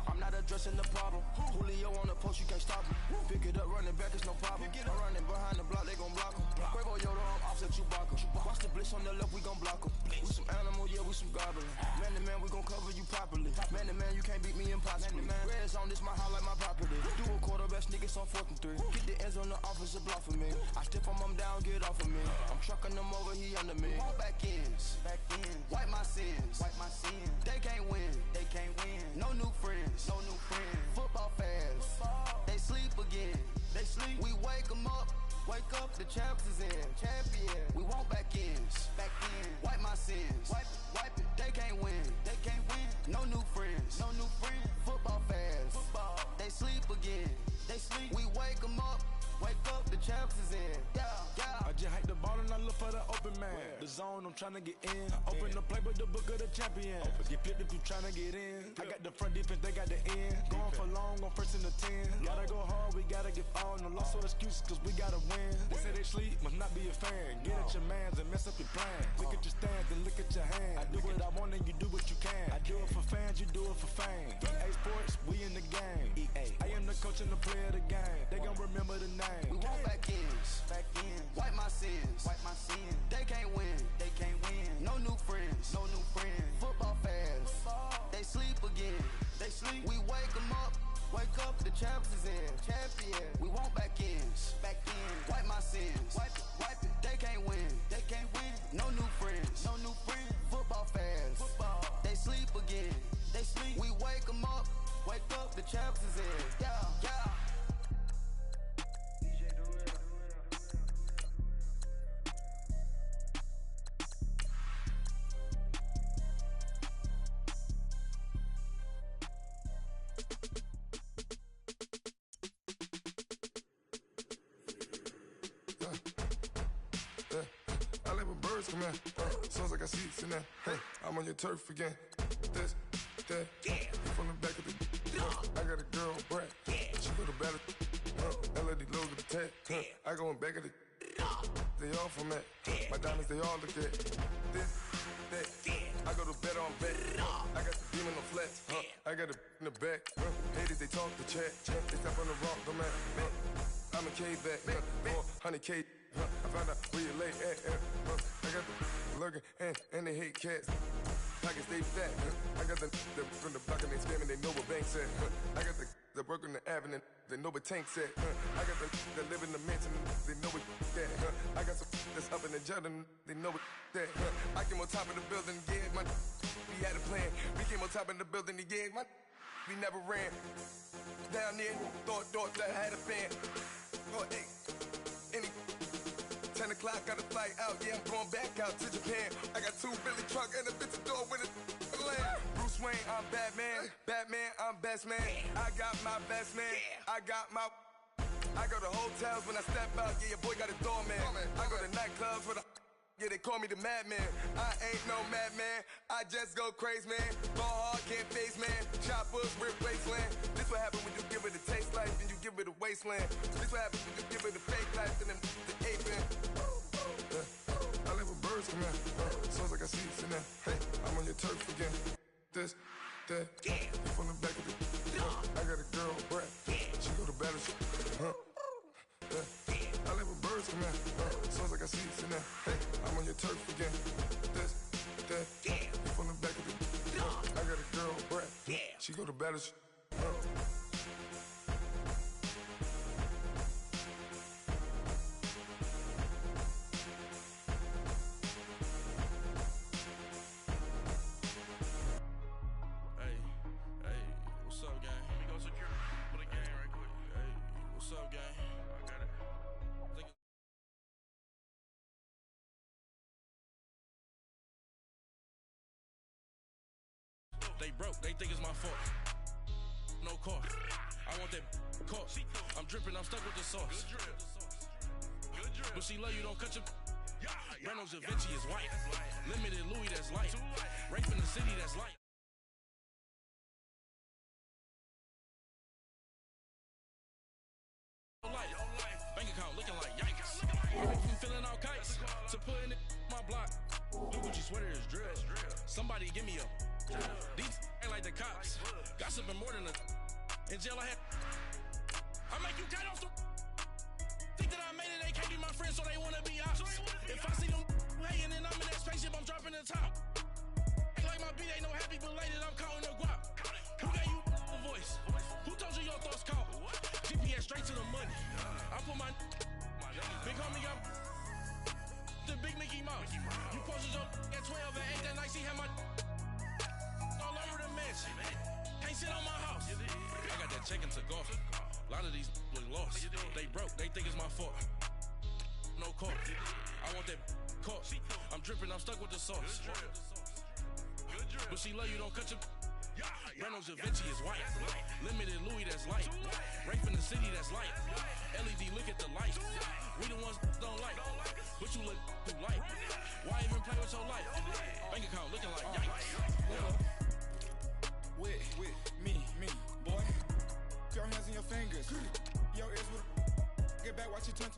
S7: I'm not addressing the problem. Julio on the post, you can't stop him. Pick it up, running back, it's no problem. I'm running behind the block, they gon' block him. Quavo Yoda, I'm offset Chewbacca. Watch the blitz on the left, we gon' block him. We some animal, yeah, we some goblin. Man to man, we gon' cover you properly. Man to man, you can't beat me impossibly. Reds on this, my house like my property. Do a quarterback sneakers on 4th and 3. Get the ends on the offensive block for me. I step on them down, get off of me. I'm trucking them over, he under me. Back ends. Wipe my sins. They can't win. No new friends. Football fans. They sleep again. We wake them up. Wake up, the champs is in. Champion. We want back ends. Wipe my sins. Wipe it. They can't win. No new friends. Football fans. They sleep again. We wake them up. Wake up, the champs is in. Yeah. I just hike the ball and I look for the open man. The zone, I'm tryna get in. Open the play with the book of the champion. Get flipped if you tryna get in. I got the front defense, they got the end. Going for long, on 1st and the 10. Gotta go hard, we gotta get all. No loss or excuses, cause we gotta win. They say they sleep, must not be a fan. Get at your mans and mess up your plans. Look at your stands and look at your hands. I do what I want and you do what you can. I do it for fans, you do it for fame. EA Sports, we in the game. I am the coach and the player of the game. They gon' remember the name.
S6: We want back ends. Wipe my sins. They can't
S7: birds come in. Sounds like I see seats in there. Hey, I'm on your turf again. This, that, from the back of the. I got a girl, Brad. She go to battle. LED logo the tag. I go in back of the. They all from that. My diamonds, they all look at. This, that. I go to bed on bed. I got the demon on flats. I got it in the back. Haters, they talk the chat. They stop on the rock, don't matter. I'm a K back. 400K. I found out where you lay at. I got the lurking and they hate cats. Pockets stay fat. I got the from the block and they scamming, they know what banks at. I got the work on the avenue, they know what tanks at. I got the that live in the mansion, they know what that. I got some that's up in the Jordan, they know what that. I came on top of the building, yeah, my we had a plan. We came on top of the building, yeah, my we never ran. Down there, thought that I had a fan. Oh, hey, any 10 o'clock, got a flight out, yeah, I'm going back out to Japan. I got 2 Billy truck and a bitch door with a land. Bruce Wayne, I'm Batman. Batman, I'm best man. I got my best man. I go to hotels when I step out, yeah, your boy got a doorman. I go to nightclubs with a yeah, they call me the madman. I ain't no madman, I just go crazy, man. Ball hard, can't face, man. Choppers, rip wasteland. This what happen when you give it a taste life and you give it a wasteland. This what happen when you give it a fake life and then the ape in. I live with birds come in. Sounds like I see seats in there. Hey, I'm on your turf again. This, that, from the back of the. I got a girl, Brad. She go to battle. I live with birds come in. Sounds like I see seats in there. Hey, I'm on your turf again. This, that, from the back of the. I got a girl, Brad. She go to battle.
S4: What's up, gang? Let me go secure for the gang right quick. Hey, what's up, gang? I got it. They broke, they think it's my fault. No car. I want that car. I'm dripping, I'm stuck with the sauce. But she love you, don't cut your. Reynolds Da Vinci is white. Limited Louis, that's light. Rape in the city, that's light. Bank account looking like yikes. I'm feeling all kites. To put in my block. Blue Gucci sweater is drill. Somebody give me a. These ain't like the cops. Gossiping more than a. In jail I had. I make you cut off the. Think that I made it, they can't be my friends, so they wanna be ops. If I see them hating and I'm in that spaceship, I'm dropping the top. Ain't like my beat, ain't no happy belated, I'm counting the guap. Who gave you a voice? Who told you your thoughts count? GPS straight to the money. I put my big homie got the big Mickey Mouse. You posted your at 12 and 8 that night, she had my all over the mansion. Can't sit on my house. I got that check into golf. A lot of these look lost. They broke, they think it's my fault. No car. I want that car. I'm dripping, I'm stuck with the sauce. But she love you, don't cut your. Reynolds Da Vinci is white. Limited Louis, that's light. Rape in the city, that's light. LED, look at the light. We the ones don't like. But you look too light. Why even play with your life? Bank account looking like yikes.
S7: With me, boy. Your hands in your fingers. Your ears with. Get back, watch it turn to.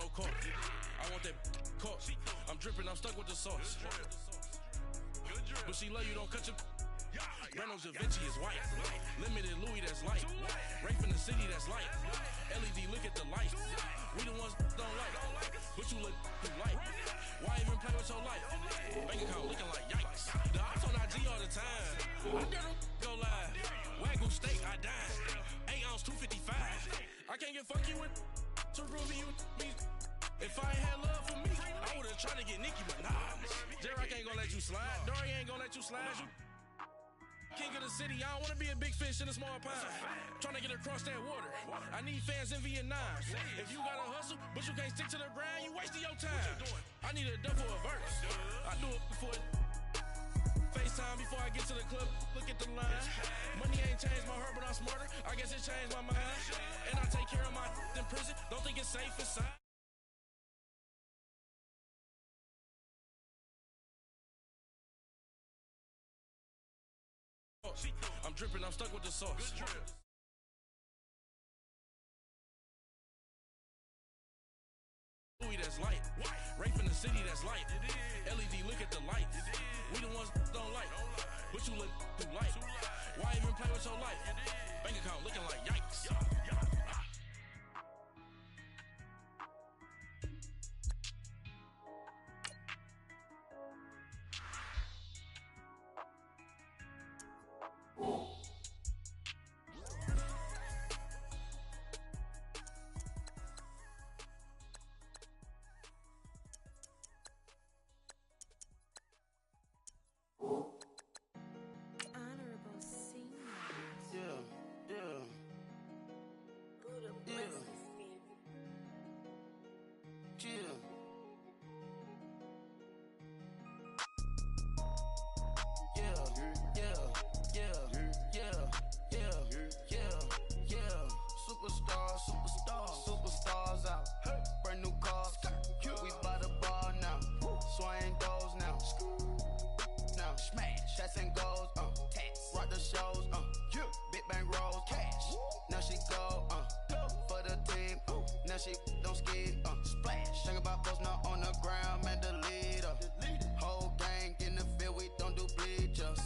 S4: no car. I want that car. I'm dripping, I'm stuck with the sauce. But she love you, don't cut your. Reynolds Da Vinci is white. Limited Louis, that's light. Rape in the city, that's light. LED, look at the light. We the ones don't like. But you look light. Why even play with your life? Bank account looking like yikes. The ops on IG all the time. I never go live. Wagyu steak, I died. 8 ounce, 255. I can't get fuck you with to Ruby, you me. If I ain't had love for me, I would've tried to get Nicki Minaj. J-Rock ain't gonna let you slide. Dory ain't gonna let you slide. You king of the city, I don't wanna be a big fish in a small pond. Trying to get across that water. I need fans in Vietnam. If you gotta hustle, but you can't stick to the grind, you wasting your time. I need a dub for a verse. I do it before FaceTime before I get to the club. Look at the line. Money ain't changed my heart, but I'm smarter. I guess it changed my mind. And I take care of my in prison. Don't think it's safe inside. I'm dripping, I'm stuck with the sauce. Louis, that's light. Rape in the city, that's light. LED, look at the light. We the ones don't like. But you look too light. Why even play with your life? Bank account looking like yikes.
S5: Honorable senior.
S6: Yeah.
S5: Buddha
S6: Yeah.
S5: blesses me.
S6: Chill. Superstars out. Brand new cars. We by the bar now. Swaying doors now. Now smash. Shots and goals. Rock the shows. Big bang rolls. Cash. Now she go. For the team. Now she don't skid. Splash. Think about post now on the ground. Man, the leader. Whole gang in the field. We don't do bleachers.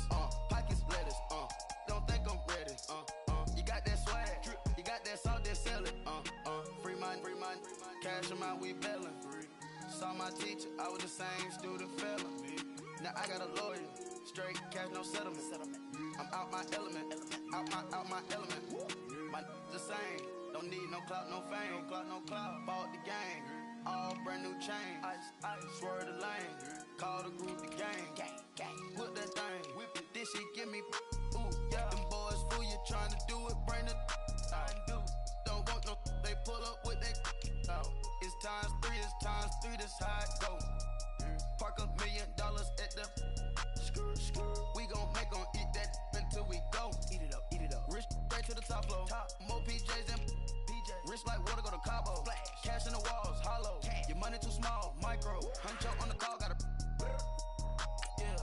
S6: Pockets lettuce. Don't think I'm ready. You got that swag. You got that salt, then sell it. Free mind. Cash amount, we bellin'. Saw my teacher, I was the same student fella. Now I got a lawyer. Straight cash, no settlement. I'm out my element. Out my element. My the same. Don't need no clout, no fame. No clout. Bought the game. All brand new chain. Ice. Swerve the lane. Call the group the gang. Whip that thing. Whip it. This shit give me. Ooh, yeah. Them boys fool you trying to do it. Bring the. Don't want no. They pull up with they. It's times 3. This how it go. Park $1 million at the. We gon' make 'em eat that until we go. Eat it up. Rich straight to the top floor. More PJs than PJs. Rich like water, go to Cabo. Splash. Cash in the walls, hollow. Cash. Your money too small, micro. Hunch up on the call, gotta. Yeah.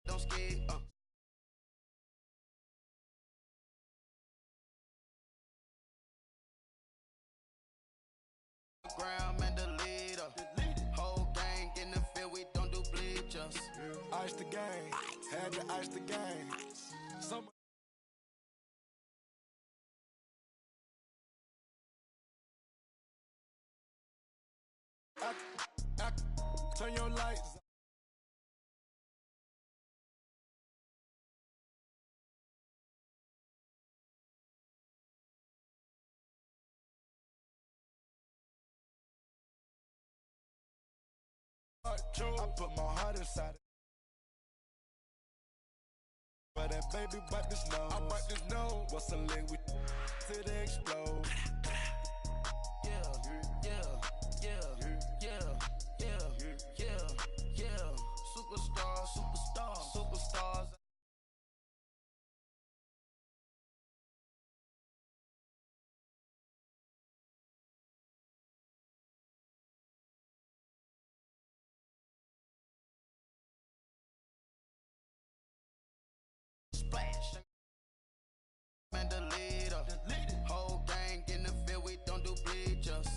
S6: Don't skid. Ground man, the leader. Whole gang in the field, we don't do bleachers.
S7: Ice the game, had to ice the game. Some turn your lights. I put my heart inside it. But that baby bite this nose. I bite this nose. What's a link with till they explode?
S6: Superstars. Man, the leader. Whole gang in the field, we don't do bleachers.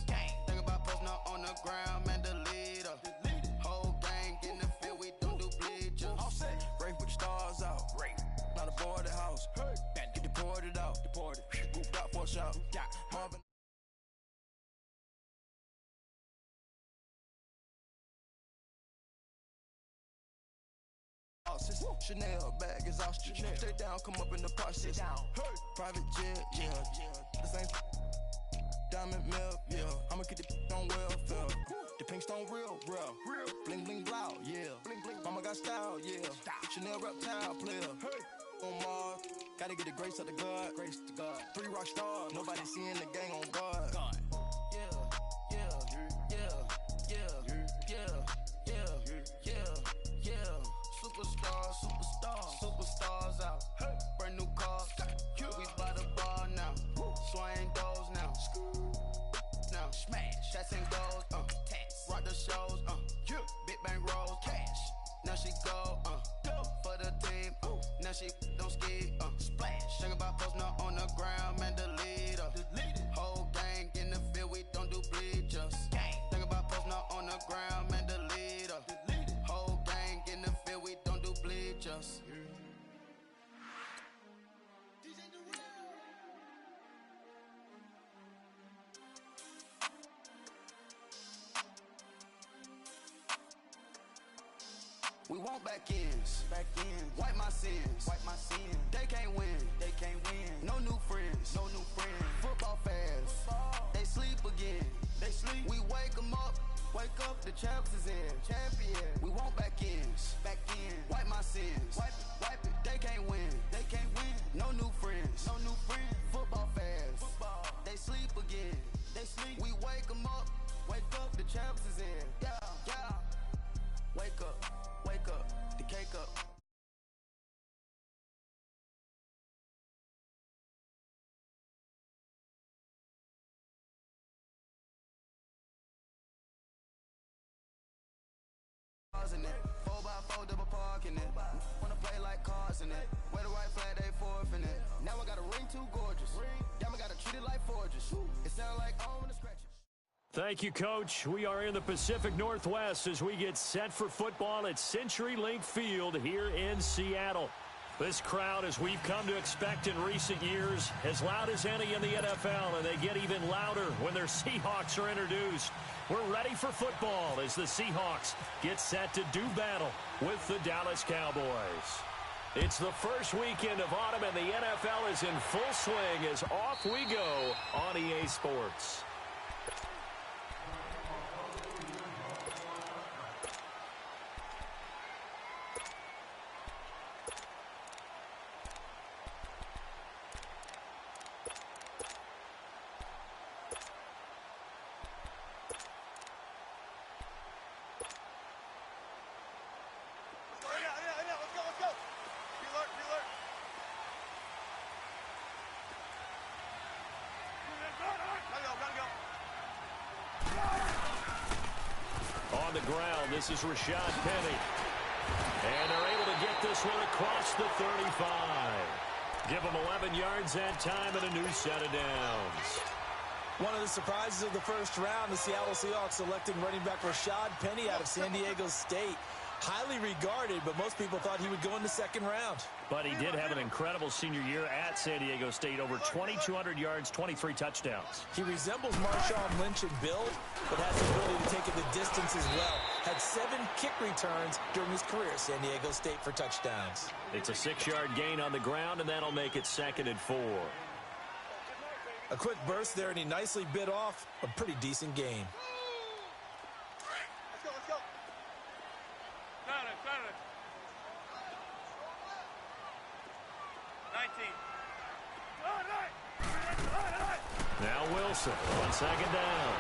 S6: Think about posting up on the ground, man, the leader. Whole gang in the field, we don't do bleachers.
S7: Rafe with the stars out. Not a boarded house. Get deported out. Group out for a shot. Marvin. Chanel bag is ostrich. Stay down, come up in the process. Private jet, yeah. The same diamond milk, yeah. I'ma keep the on welfare. The pink stone real. Bling bling blow, yeah. Mama got style, yeah. Chanel reptile player. On Mars, gotta get the grace of the God. 3 rock stars, nobody seeing the gang on guard. Superstars out. Brand new cars. We by the bar now. Swaying doors now. Now smash. Shots and goals. Rock the shows. Big bang rolls. Cash. Now she go. For the team. Now she don't ski. Splash. Think about posting up on the ground. Man, the leader. Whole gang in the field. We don't do bleachers. Think about posting up on the ground. Man, the leader. Whole gang in the field. We don't do bleachers. We want back ends. Wipe my sins. They can't win. No new friends. Football fans. They sleep again. We wake them up. The champs is in. Champion. We want back ends. Wipe my sins. Wipe it. They can't win. No new friends. Football fans. They sleep again. We wake them up. The champs is in. Yeah. Wake up. The cake up. In it. 4x4 double parking it. Wanna play like cars in it. Wear the white flag, they forfeit it. Now I got a ring too gorgeous. Damn, I gotta treat it like forges. It sound like on the scratches.
S1: Thank you, Coach. We are in the Pacific Northwest as we get set for football at CenturyLink Field here in Seattle. This crowd, as we've come to expect in recent years, as loud as any in the NFL, and they get even louder when their Seahawks are introduced. We're ready for football as the Seahawks get set to do battle with the Dallas Cowboys. It's the first weekend of autumn, and the NFL is in full swing as off we go on EA Sports. On the ground, this is Rashad Penny. And they're able to get this one across the 35. Give them 11 yards that time and a new set of downs.
S3: One of the surprises of the first round, the Seattle Seahawks selecting running back Rashad Penny out of San Diego State. Highly regarded, but most people thought he would go in the second round.
S1: But he did have an incredible senior year at San Diego State. Over 2,200 yards, 23 touchdowns.
S3: He resembles Marshawn Lynch in build, but has the ability to take it the distance as well. Had 7 kick returns during his career at San Diego State for touchdowns.
S1: It's a 6-yard gain on the ground, and that'll make it 2nd and 4.
S3: A quick burst there, and he nicely bit off a pretty decent gain.
S2: Let's go. Got it. 19.
S1: Now Wilson on 2nd down.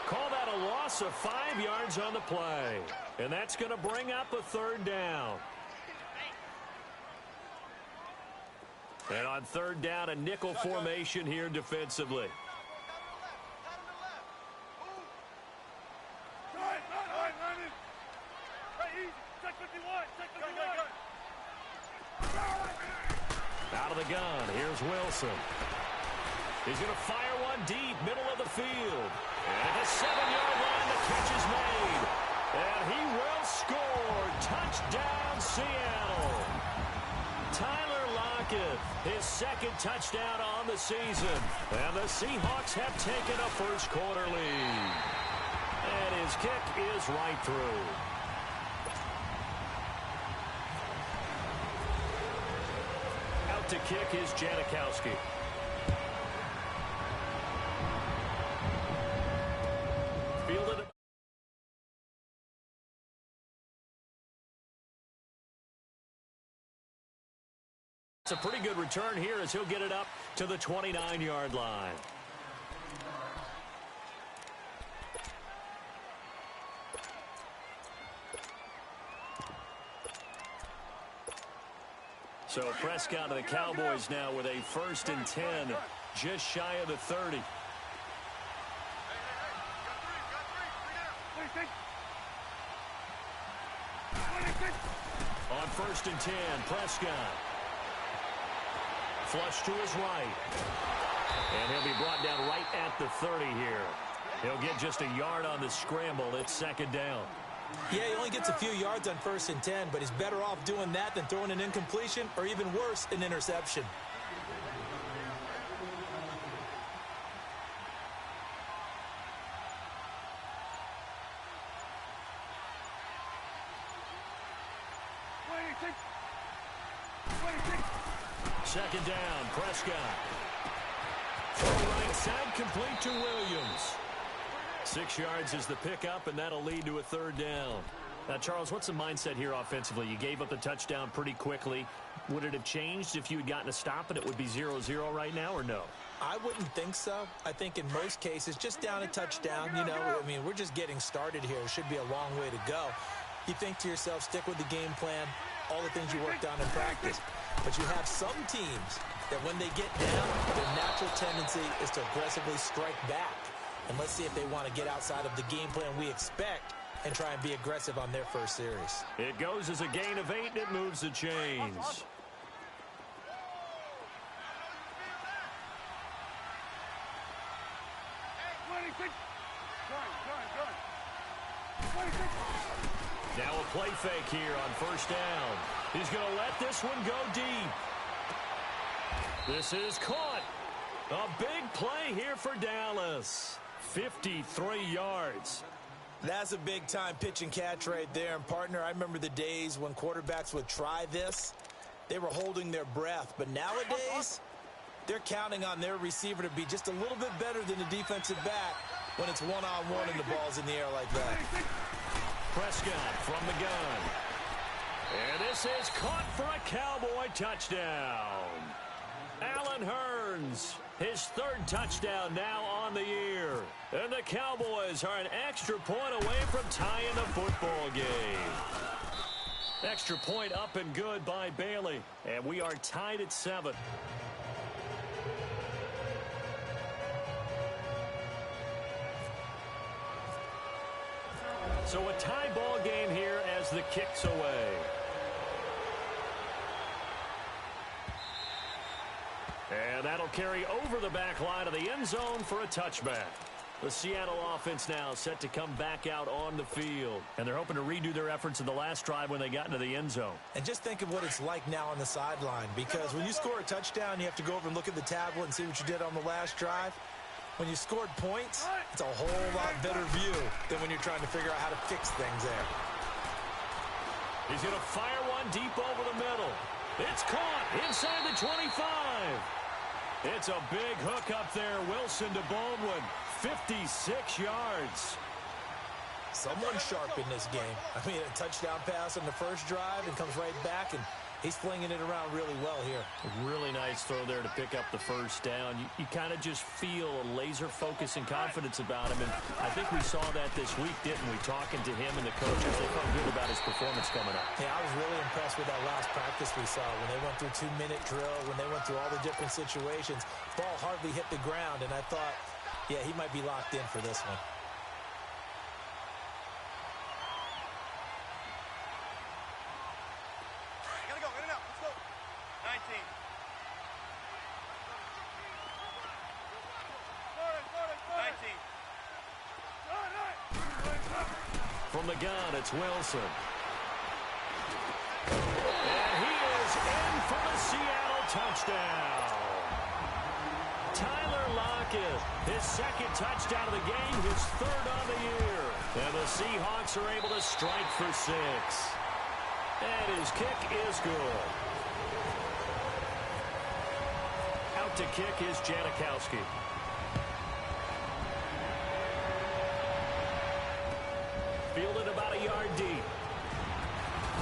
S1: Call that a loss of 5 yards on the play. And that's going to bring up a 3rd down. And on 3rd down, a nickel formation here defensively. Out of of the gun. Here's Wilson. He's going to fire one deep, middle of the field. And at the 7-yard line, the catch is made. And he will score. Touchdown, Seattle. Tyler Lockett, his second touchdown on the season. And the Seahawks have taken a first-quarter lead. And his kick is right through. Out to kick is Janikowski. Fielded. It's a pretty good return here as he'll get it up to the 29-yard line. So Prescott of the Cowboys now with a 1st and 10, just shy of the 30. On 1st and 10, Prescott. Flush to his right. And he'll be brought down right at the 30 here. He'll get just a yard on the scramble. It's 2nd down.
S3: Yeah, he only gets a few yards on 1st and 10, but he's better off doing that than throwing an incompletion or even worse, an interception.
S1: Second down, Prescott. Throw right side, complete to Williams. 6 yards is the pickup, and that'll lead to a 3rd down. Now, Charles, what's the mindset here offensively? You gave up the touchdown pretty quickly. Would it have changed if you had gotten a stop and it would be 0-0 right now, or no?
S3: I wouldn't think so. I think in most cases, just down a touchdown, you know, I mean, we're just getting started here. It should be a long way to go. You think to yourself, stick with the game plan, all the things you worked on in practice. But you have some teams that when they get down, their natural tendency is to aggressively strike back. And let's see if they want to get outside of the game plan we expect and try and be aggressive on their first series.
S1: It goes as a gain of 8, and it moves the chains. Now a play fake here on 1st down. He's going to let this one go deep. This is caught. A big play here for Dallas. 53 yards.
S3: That's a big-time pitch and catch right there. And, partner, I remember the days when quarterbacks would try this. They were holding their breath. But nowadays, they're counting on their receiver to be just a little bit better than the defensive back when it's one-on-one and the ball's in the air like that.
S1: Prescott from the gun. And this is caught for a Cowboy touchdown. Allen Hurns, his 3rd touchdown now on the year. And the Cowboys are an extra point away from tying the football game. Extra point up and good by Bailey. And we are tied at 7. So a tie ball game here as the kick's away. And that'll carry over the back line of the end zone for a touchback. The Seattle offense now set to come back out on the field. And they're hoping to redo their efforts in the last drive when they got into the end zone.
S3: And just think of what it's like now on the sideline. Because when you score a touchdown, you have to go over and look at the tablet and see what you did on the last drive. When you scored points, it's a whole lot better view than when you're trying to figure out how to fix things there.
S1: He's going to fire one deep over the middle. It's caught inside the 25. It's a big hook up there. Wilson to Baldwin. 56 yards.
S3: Someone sharp in this game. I mean, a touchdown pass on the first drive and comes right back, and he's flinging it around really well here.
S1: A really nice throw there to pick up the 1st down. You kind of just feel a laser focus and confidence about him, and I think we saw that this week, didn't we? Talking to him and the coaches, they felt good about his performance coming up.
S3: Yeah, I was really impressed with that last practice we saw when they went through 2-minute drill, when they went through all the different situations. Ball hardly hit the ground, and I thought, yeah, he might be locked in for this one.
S1: From the gun, it's Wilson. And he is in for the Seattle touchdown. Tyler Lockett, his second touchdown of the game, his third on the year. And the Seahawks are able to strike for 6. And his kick is good. Out to kick is Janikowski. Fielded about a yard deep.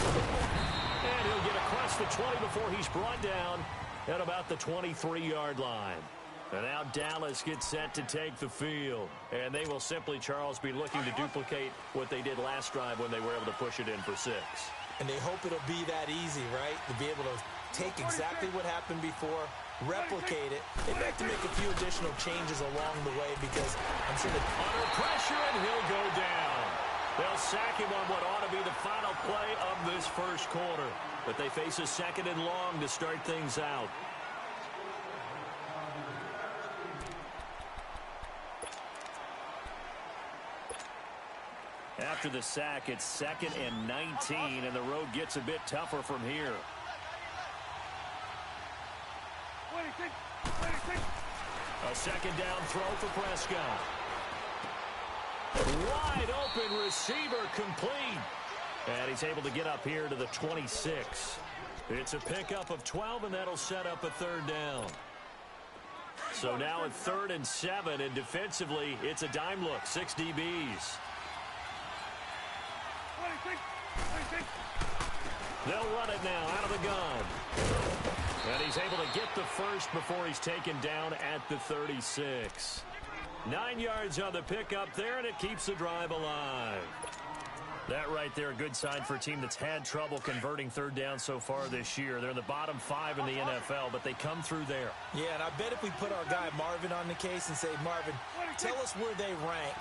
S1: And he'll get across the 20 before he's brought down at about the 23-yard line. And now Dallas gets set to take the field. And they will simply, Charles, be looking to duplicate what they did last drive when they were able to push it in for 6.
S3: And they hope it'll be that easy, right? To be able to take exactly what happened before, replicate it. They have to make a few additional changes along the way because I'm sure that
S1: under pressure, and he'll go down. They'll sack him on what ought to be the final play of this first quarter. But they face a 2nd and long to start things out. After the sack, it's 2nd and 19, and the road gets a bit tougher from here. A 2nd down throw for Prescott. Wide open receiver complete. And he's able to get up here to the 26. It's a pickup of 12, and that'll set up a 3rd down. So now at 3rd and 7, and defensively, it's a dime look, 6 DBs. They'll run it now out of the gun. And he's able to get the first before he's taken down at the 36. 9 yards on the pickup there, and it keeps the drive alive. That right there, a good sign for a team that's had trouble converting 3rd down so far this year. They're in the bottom 5 in the NFL, but they come through there. Yeah, and I bet if we put our guy Marvin on the case and say, Marvin, tell us where they rank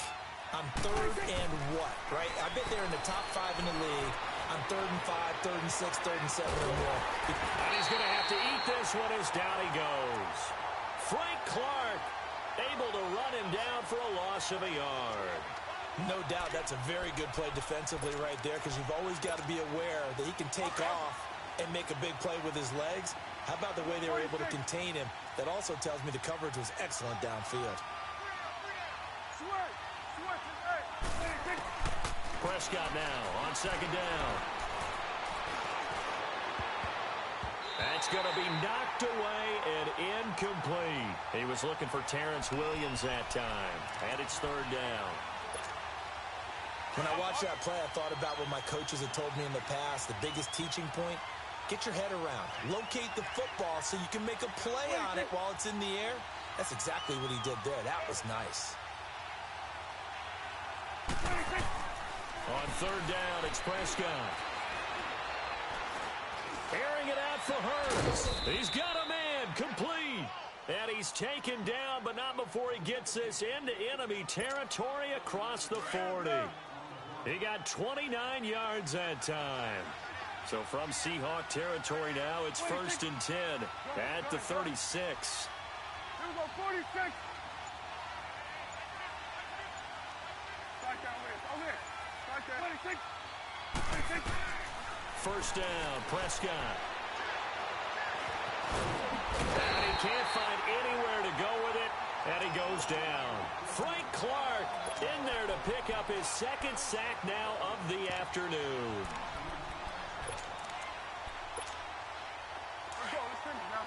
S1: on 3rd and what, right? I bet they're in the top 5 in the league on 3rd and 5, 3rd and 6, 3rd and 7 or more. And he's going to have to eat this one as down he goes. Frank Clark able to run him down for a loss of a yard.
S3: No doubt that's a very good play defensively right there because you've always got to be aware that he can take off and make a big play with his legs. How about the way they were able to contain him? That also tells me the coverage was excellent downfield.
S1: Prescott now on 2nd down. That's going to be knocked away and incomplete. He was looking for Terrence Williams that time. And it's 3rd down.
S3: When I watched that play, I thought about what my coaches had told me in the past. The biggest teaching point, get your head around. Locate the football so you can make a play on it while it's in the air. That's exactly what he did there. That was nice.
S1: On 3rd down, it's Prescott. Airing it out for Hurts. He's got a man complete. And he's taken down, but not before he gets this into enemy territory across the 40. He got 29 yards that time. So from Seahawk territory now, it's 1st and 10 at the 36.
S2: Here we go, 46.
S1: First down, Prescott. And he can't find anywhere to go with it, and he goes down. Frank Clark in there to pick up his 2nd sack now of the afternoon.
S2: Let's go, let's finish now.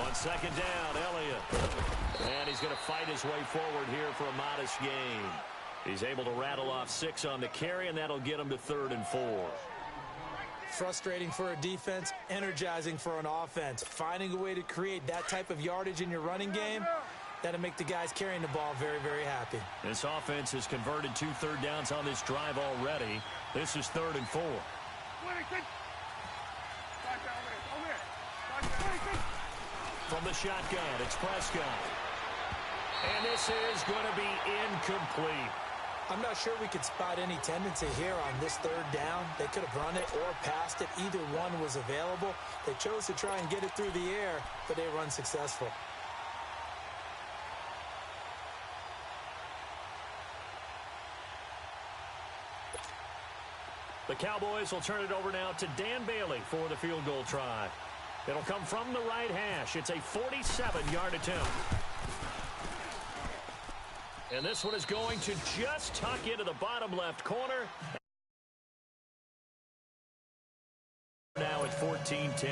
S1: On 2nd down, Elliott. And he's going to fight his way forward here for a modest gain. He's able to rattle off 6 on the carry, and that'll get him to 3rd and 4.
S3: Frustrating for a defense, energizing for an offense. Finding a way to create that type of yardage in your running game, that'll make the guys carrying the ball very, very happy.
S1: This offense has converted 2 3rd downs on this drive already. This is 3rd and 4. From the shotgun, it's Prescott. And this is going to be incomplete.
S3: I'm not sure we could spot any tendency here on this third down. They could have run it or passed it. Either one was available. They chose to try and get it through the air, but they were unsuccessful.
S1: The Cowboys will turn it over now to Dan Bailey for the field goal try. It'll come from the right hash. It's a 47-yard attempt. And this one is going to just tuck into the bottom left corner. Now it's 14-10.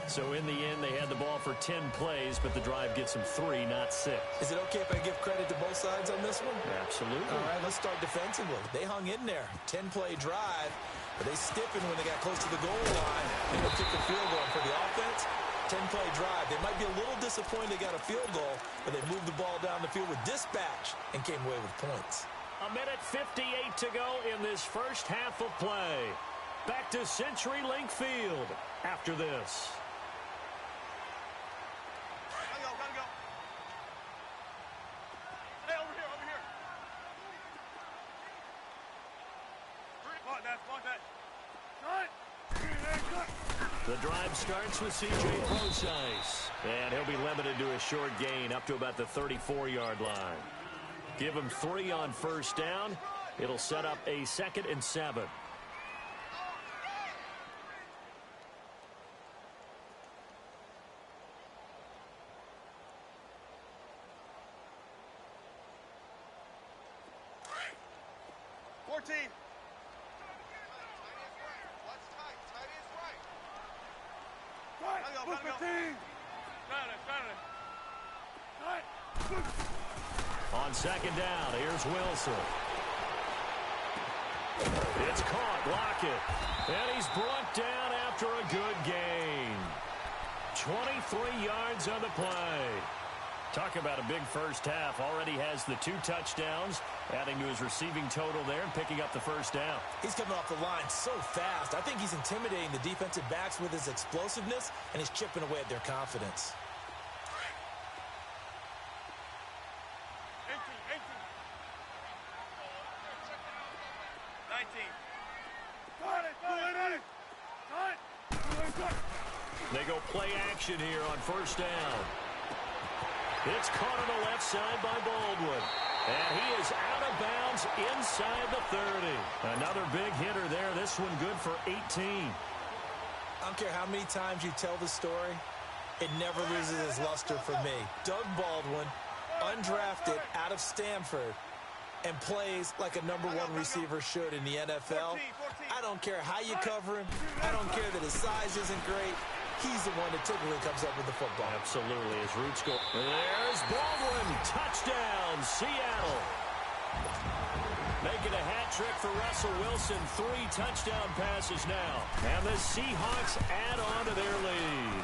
S1: So in the end, they had the ball for 10 plays, but the drive gets them 3, not 6.
S3: Is it okay if I give credit to both sides on this one?
S1: Absolutely.
S3: All right, let's start defensively. They hung in there. 10-play drive, but they stiffened when they got close to the goal line. And they took the field goal. For the offense, 10-play drive. They might be a little disappointed they got a field goal, but they moved the ball down the field with dispatch and came away with points.
S1: A minute 58 to go in this first half of play. Back to CenturyLink Field after this.
S2: Gotta go. Hey, over here. Block that. Cut.
S1: The drive starts with C.J. Prosise, and he'll be limited to a short gain up to about the 34-yard line. Give him 3 on first down. It'll set up a 2nd and 7. On second down, here's Wilson. It's caught, Lockett. And he's brought down after a good gain. 23 yards on the play. Talk about a big first half. Already has the 2 touchdowns, adding to his receiving total there and picking up the first down.
S3: He's coming off the line so fast. I think he's intimidating the defensive backs with his explosiveness, and he's chipping away at their confidence.
S2: 19.
S1: They go play action here on first down. It's caught on the left side by Baldwin. And he is out of bounds inside the 30. Another big hitter there. This one good for 18.
S3: I don't care how many times you tell the story, it never loses its luster for me. Doug Baldwin, undrafted out of Stanford, and plays like a #1 receiver should in the NFL. I don't care how you cover him. I don't care that his size isn't great. He's the one that typically comes up with the football.
S1: Absolutely. His roots go. There's Baldwin. Touchdown, Seattle. Making a hat trick for Russell Wilson. 3 touchdown passes now. And the Seahawks add on to their lead.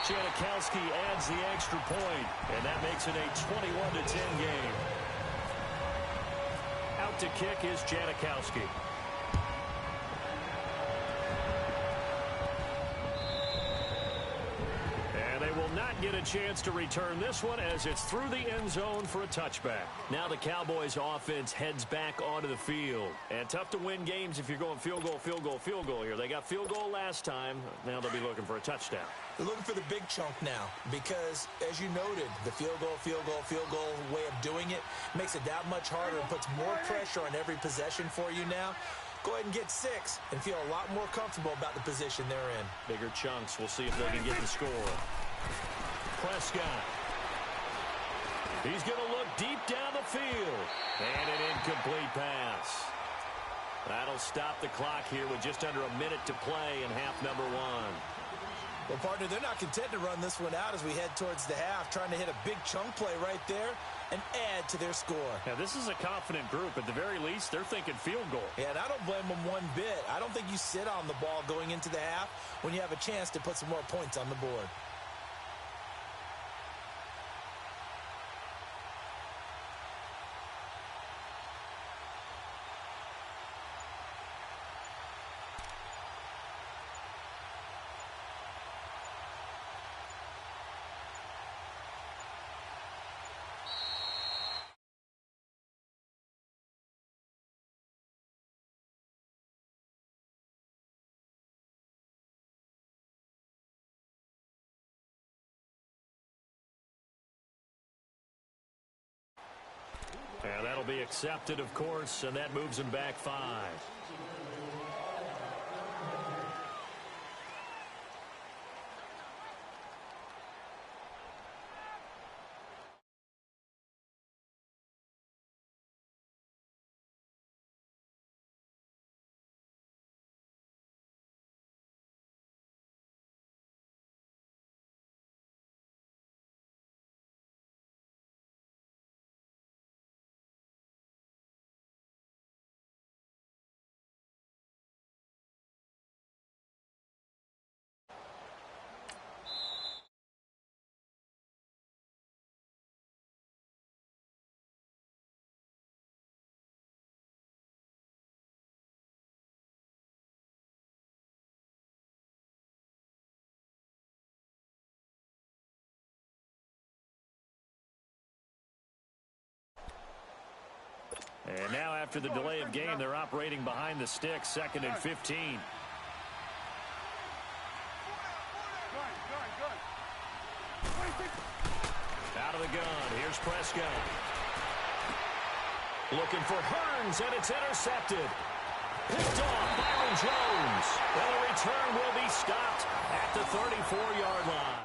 S1: Janikowski adds the extra point, and that makes it a 21-10 game. Out to kick is Janikowski. And they will not get a chance to return this one as it's through the end zone for a touchback. Now the Cowboys offense heads back onto the field. And tough to win games if you're going field goal here. They got field goal last time. Now they'll be looking for a touchdown.
S3: They're looking for the big chunk now because, as you noted, the field goal way of doing it makes it that much harder and puts more pressure on every possession for you now. Go ahead and get 6 and feel a lot more comfortable about the position they're in.
S1: Bigger chunks. We'll see if they can get the score. Prescott. He's going to look deep down the field. And an incomplete pass. That'll stop the clock here with just under a minute to play in half number 1.
S3: Well, partner, they're not content to run this one out as we head towards the half, trying to hit a big chunk play right there and add to their score.
S1: Now, this is a confident group. At the very least, they're thinking field goal.
S3: Yeah, and I don't blame them one bit. I don't think you sit on the ball going into the half when you have a chance to put some more points on the board.
S1: And that'll be accepted, of course, and that moves him back 5. And now after the delay of game, they're operating behind the sticks, 2nd and 15. Out of the gun, here's Prescott. Looking for Hearns, and it's intercepted. Picked off Byron Jones. And the return will be stopped at the 34-yard line.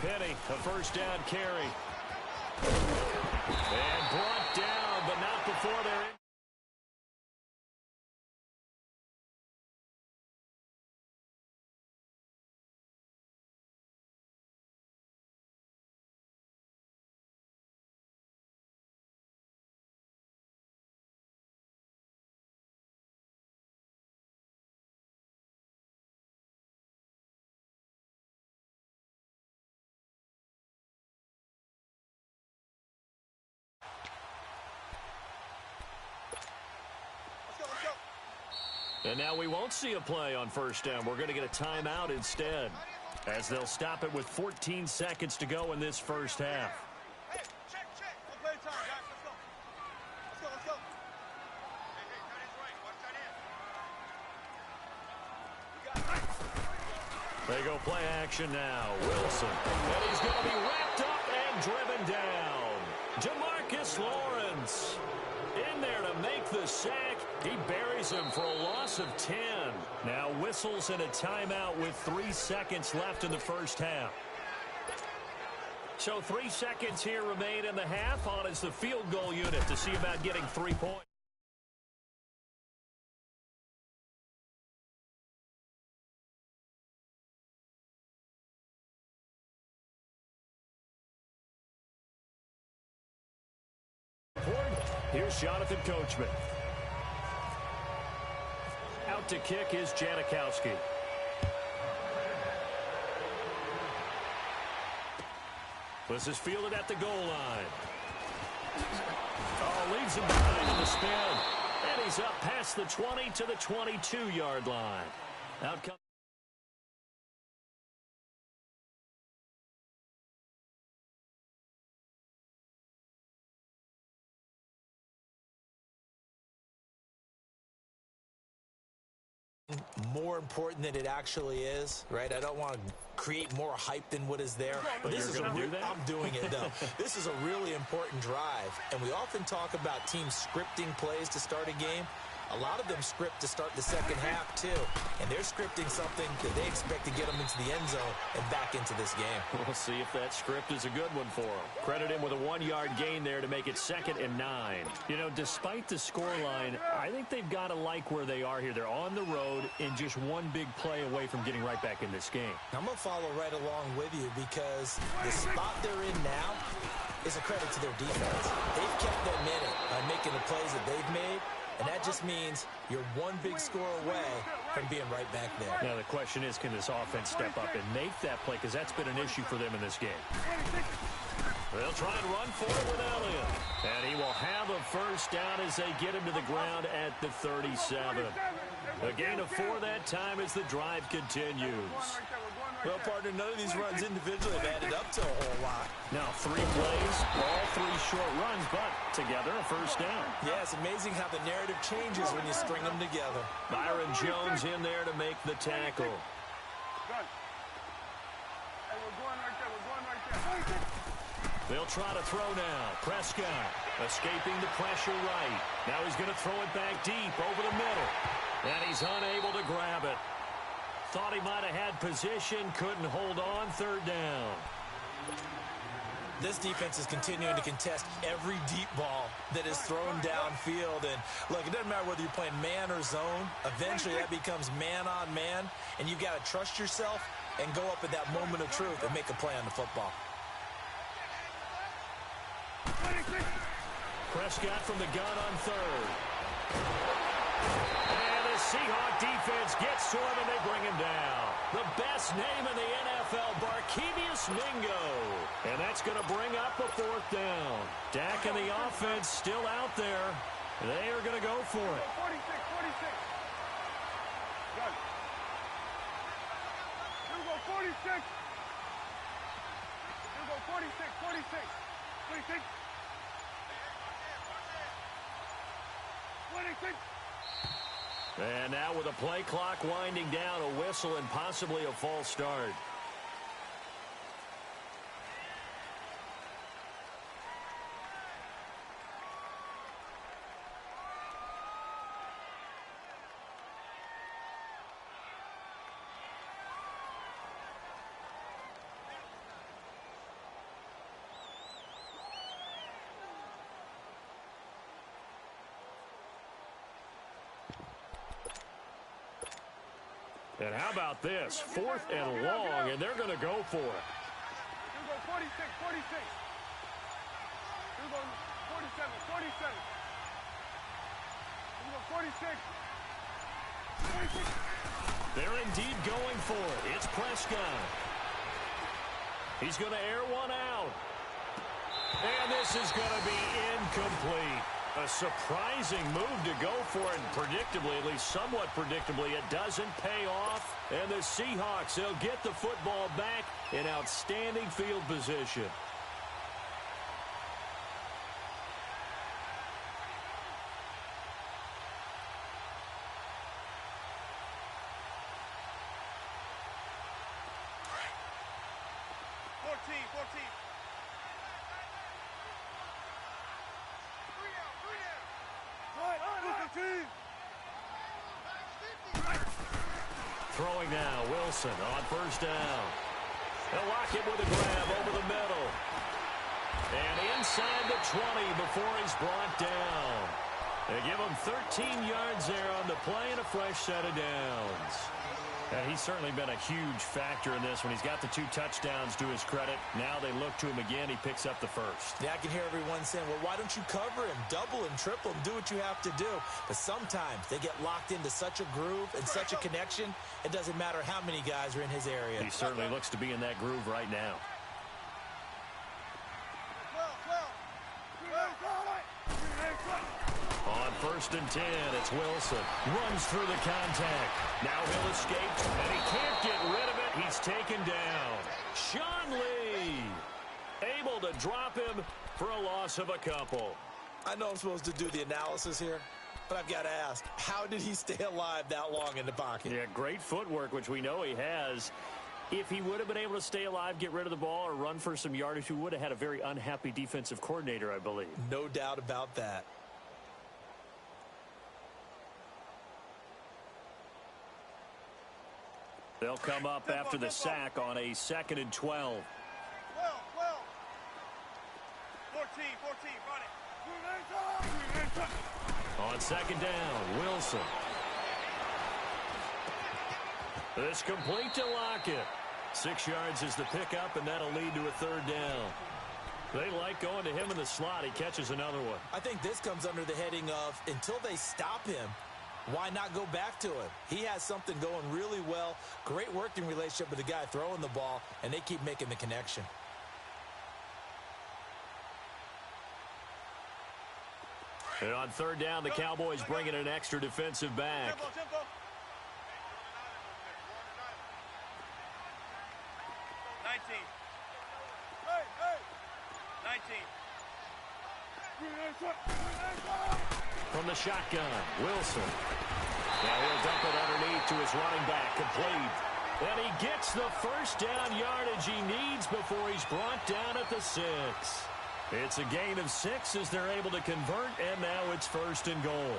S1: Penny, a first down carry. And brought down, but not before they're in. And now we won't see a play on first down. We're going to get a timeout instead, as they'll stop it with 14 seconds to go in this first half.
S2: Hey, check. One play at a time, guys. Let's go. Hey,
S1: They go play action now. Wilson. And he's going to be wrapped up and driven down. Demarcus Lawrence in there to make the sack. He buries him for a loss of 10. Now whistles and a timeout with 3 seconds left in the first half. So 3 seconds here remain in the half. On is the field goal unit to see about getting 3 points. Here's Jonathan Coachman. Out to kick is Janikowski. This is fielded at the goal line. Oh, leaves him behind in the spin. And he's up past the 20 to the 22-yard line. Out comes.
S3: More important than it actually is, right? I don't want to create more hype than what is there.
S1: But
S3: this is
S1: do that?
S3: I'm doing it, though. This is a really important drive, and we often talk about teams scripting plays to start a game. A lot of them script to start the second half, too. And they're scripting something that they expect to get them into the end zone and back into this game.
S1: We'll see if that script is a good one for them. Credit him with a 1-yard gain there to make it 2nd and 9. You know, despite the scoreline, I think they've got to like where they are here. They're on the road and just one big play away from getting right back in this game.
S3: I'm going to follow right along with you because the spot they're in now is a credit to their defense. They've kept them in it by making the plays that they've made. And that just means you're one big score away from being right back there.
S1: Now the question is, can this offense step up and make that play? Because that's been an issue for them in this game. They'll try and run for it with Elliott. And he will have a first down as they get him to the ground at the 37. A gain of 4 that time as the drive continues.
S3: Well, partner, none of these runs individually have added up to a whole lot.
S1: Now 3 plays, all 3 short runs, but together a first down.
S3: Yeah, it's amazing how the narrative changes when you string them together.
S1: Byron Jones in there to make the tackle. They'll try to throw now. Prescott escaping the pressure right. Now he's going to throw it back deep over the middle. And he's unable to grab it. Thought he might have had position, couldn't hold on, 3rd down.
S3: This defense is continuing to contest every deep ball that is thrown downfield. And look, it doesn't matter whether you're playing man or zone. Eventually that becomes man on man. And you've got to trust yourself and go up at that moment of truth and make a play on the football.
S1: Prescott from the gun on 3rd. And the Seahawk defense gets to him and they bring him down. The best name in the NFL, Barkevious Mingo. And that's going to bring up a 4th down. Dak and the offense still out there. They are going to go for it.
S2: 46. Good. Here we go, 46. Here we go, 46. 26. 26.
S1: And now with a play clock winding down, a whistle and possibly a false start. And how about this? 4th and long, and they're going to go for it.
S2: Here we go, 46. Here we go, 47. Here we go, 46.
S1: They're indeed going for it. It's Prescott. He's going to air one out. And this is going to be incomplete. A surprising move to go for it, and predictably, at least somewhat predictably, it doesn't pay off. And the Seahawks, they'll get the football back in outstanding field position. Throwing now, Wilson on 1st down. They'll lock it with a grab over the middle. And inside the 20 before he's brought down. They give him 13 yards there on the play and a fresh set of downs. And he's certainly been a huge factor in this when he's got the 2 touchdowns to his credit. Now they look to him again. He picks up the 1st.
S3: Yeah, I can hear everyone saying, well, why don't you cover him, double him, triple him, do what you have to do. But sometimes they get locked into such a groove and such a connection, it doesn't matter how many guys are in his area.
S1: He certainly looks to be in that groove right now. On 1st and 10, it's Wilson. Runs through the contact. Now he'll escape, and he can't get rid of it. He's taken down. Sean Lee able to drop him for a loss of a couple.
S3: I know I'm supposed to do the analysis here, but I've got to ask, how did he stay alive that long in the pocket?
S1: Yeah, great footwork, which we know he has. If he would have been able to stay alive, get rid of the ball, or run for some yardage, he would have had a very unhappy defensive coordinator, I believe.
S3: No doubt about that.
S1: They'll come up after the sack on a 2nd and 12.
S2: 14, run it.
S1: On 2nd down, Wilson. This complete to Lockett. 6 yards is the pickup, and that'll lead to a 3rd down. They like going to him in the slot. He catches another one.
S3: I think this comes under the heading of until they stop him, why not go back to him? He has something going really well. Great working relationship with the guy throwing the ball, and they keep making the connection.
S1: And on third down, the Cowboys bring in an extra defensive back.
S2: Tempo, tempo. 19. Hey, hey. 19.
S1: From the shotgun, Wilson. Now he'll dump it underneath to his running back, complete. And he gets the first down yardage he needs before he's brought down at the 6. It's a gain of 6 as they're able to convert, and now it's 1st and goal.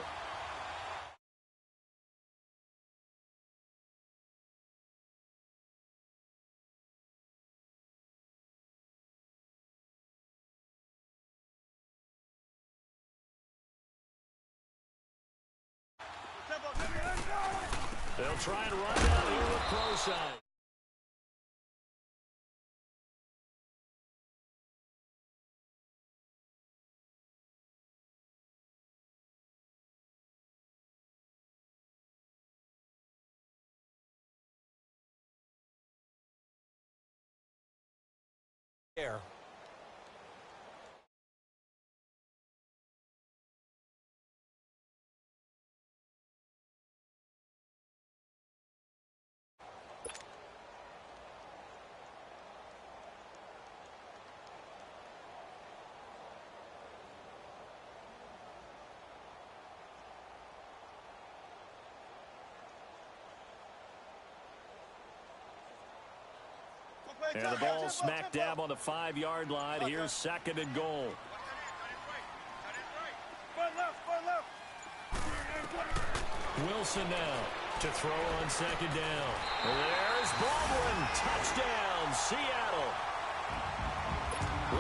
S1: They'll try and run down here with pro side.
S3: Air.
S1: And the ball smack dab on the 5-yard line. Here's 2nd and goal. Wilson now to throw on 2nd down. There's Baldwin. Touchdown, Seattle.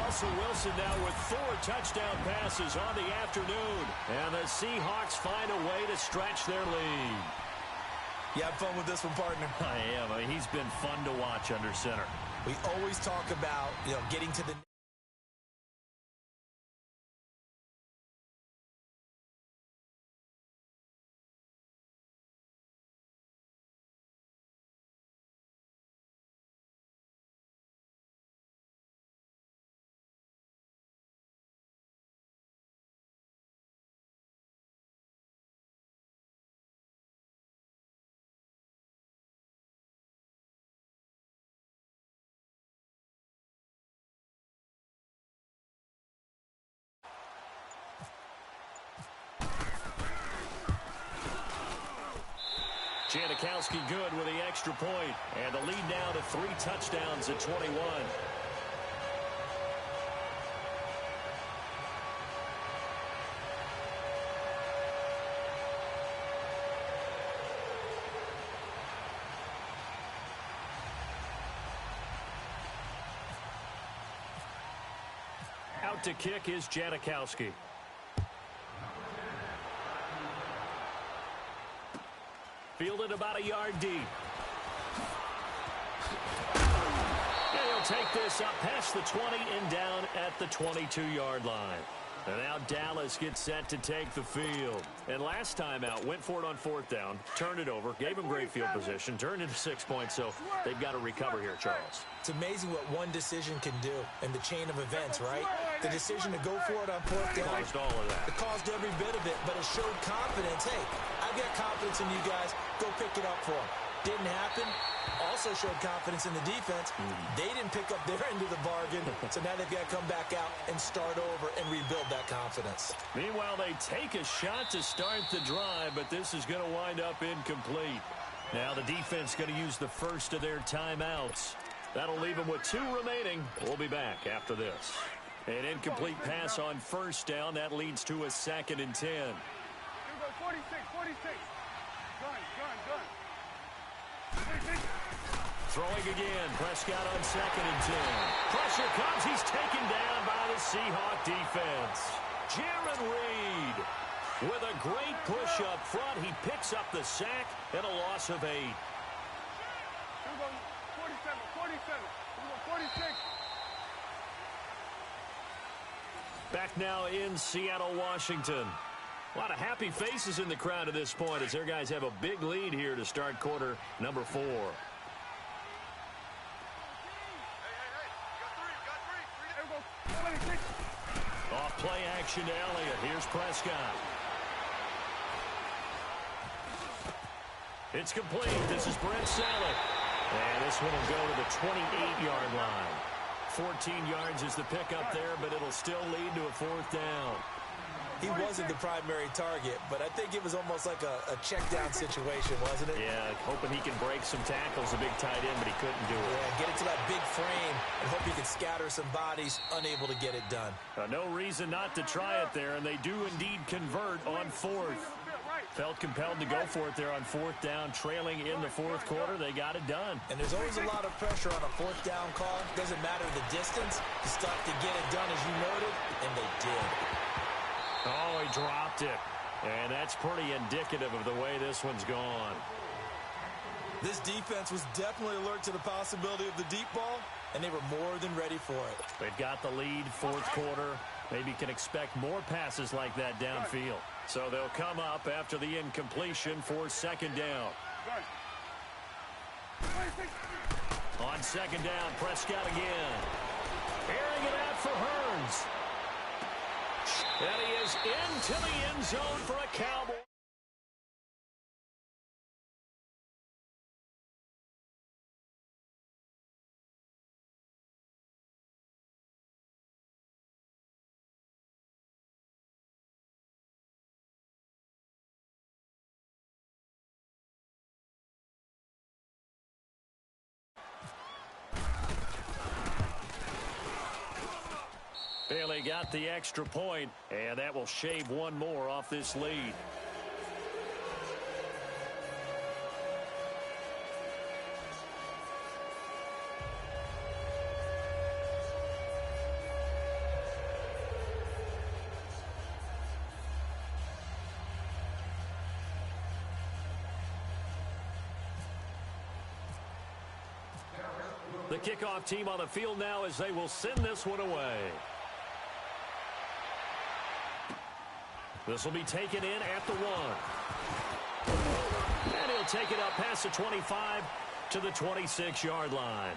S1: Russell Wilson now with 4 touchdown passes on the afternoon. And the Seahawks find a way to stretch their lead.
S3: You have fun with this one, partner?
S1: I am. I mean, he's been fun to watch under center.
S3: We always talk about, getting to the...
S1: Janikowski good with the extra point. And the lead now to 3 touchdowns at 21. Out to kick is Janikowski. Fielded about a yard deep. And he'll take this up past the 20 and down at the 22-yard line. And now Dallas gets set to take the field. And last time out, went for it on 4th down, turned it over, gave him great field position, turned into 6 points, so they've got to recover here, Charles.
S3: It's amazing what one decision can do in the chain of events, right? The decision to go for it on 4th down.
S1: Caused all of that.
S3: It caused every bit of it, but it showed confidence. Hey, I've got confidence in you guys. Go pick it up for them. Didn't happen. Also showed confidence in the defense. They didn't pick up their end of the bargain, so now they've got to come back out and start over and rebuild that confidence.
S1: Meanwhile, they take a shot to start the drive, but this is going to wind up incomplete. Now the defense going to use the first of their timeouts. That'll leave them with 2 remaining. We'll be back after this. An incomplete pass on 1st down. That leads to a 2nd and 10.
S2: 46, 46. Gun.
S1: Throwing again. Prescott on 2nd and 10. Pressure comes. He's taken down by the Seahawk defense. Jaron Reed with a great push up front. He picks up the sack and a loss of 8.
S2: 47, 47. 46.
S1: now in Seattle, Washington. A lot of happy faces in the crowd at this point as their guys have a big lead here to start quarter number 4. Off play action to Elliott. Here's Prescott. It's complete. This is Brent Saleh. And this one will go to the 28-yard line. 14 yards is the pickup there, but it'll still lead to a 4th down.
S3: He wasn't the primary target, but I think it was almost like a check-down situation, wasn't it?
S1: Yeah, hoping he can break some tackles, a big tight end, but he couldn't do it.
S3: Yeah, get it to that big frame and hope he can scatter some bodies, unable to get it done.
S1: No reason not to try it there, and they do indeed convert on 4th. Felt compelled to go for it there on 4th down, trailing in the 4th quarter. They got it done.
S3: And there's always a lot of pressure on a 4th down call. Doesn't matter the distance. You stop to get it done, as you noted, and they did.
S1: Oh, he dropped it. And that's pretty indicative of the way this one's gone.
S3: This defense was definitely alert to the possibility of the deep ball, and they were more than ready for it.
S1: They've got the lead, 4th quarter. Maybe can expect more passes like that downfield. So they'll come up after the incompletion for 2nd down. On 2nd down, Prescott again. Airing it out for Hearns. And he is into the end zone for a Cowboy. Bailey got the extra point, and that will shave one more off this lead. The kickoff team on the field now as they will send this one away. This will be taken in at the 1. And he'll take it up past the 25 to the 26-yard line.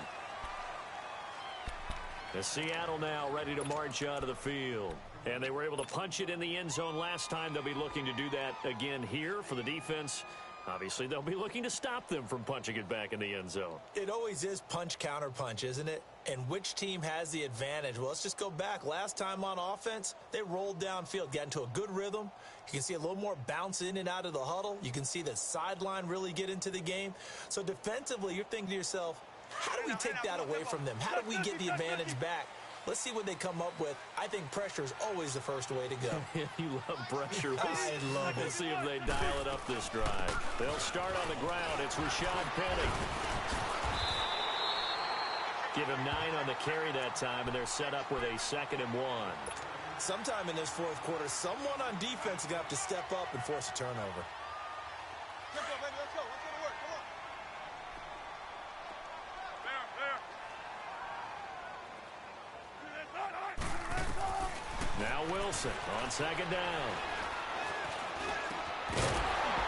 S1: The Seattle now ready to march out of the field. And they were able to punch it in the end zone last time. They'll be looking to do that again here for the defense. Obviously, they'll be looking to stop them from punching it back in the end zone. It
S3: always is punch, counter punch, isn't it? And which team has the advantage? Well, let's just go back. Last time on offense, they rolled downfield, got into a good rhythm. You can see a little more bounce in and out of the huddle. You can see the sideline really get into the game. So defensively, you're thinking to yourself, how do we take that away from them? How do we get the advantage back? Let's see what they come up with. I think pressure is always the first way to go.
S1: You love pressure.
S3: I love it.
S1: We'll see if they dial it up this drive. They'll start on the ground. It's Rashad Penny. Give him 9 on the carry that time, and they're set up with a 2nd and 1.
S3: Sometime in this 4th quarter, someone on defense is going to have to step up and force a turnover.
S2: Let's go, baby. Let's go. Let's go to work. Come on.
S1: Now Wilson on 2nd down.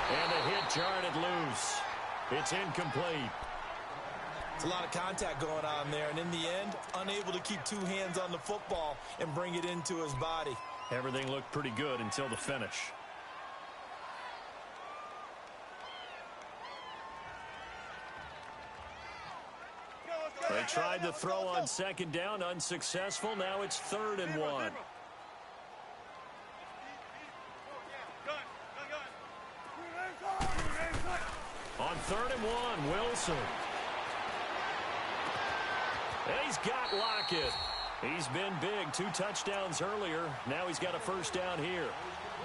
S1: And the hit jarred it loose. It's incomplete.
S3: It's a lot of contact going on there, and in the end, unable to keep 2 hands on the football and bring it into his body.
S1: Everything looked pretty good until the finish. They tried to throw on 2nd down, unsuccessful. Now it's 3rd and 1. On 3rd and 1, Wilson. And he's got Lockett. He's been big. 2 touchdowns earlier. Now he's got a 1st down here.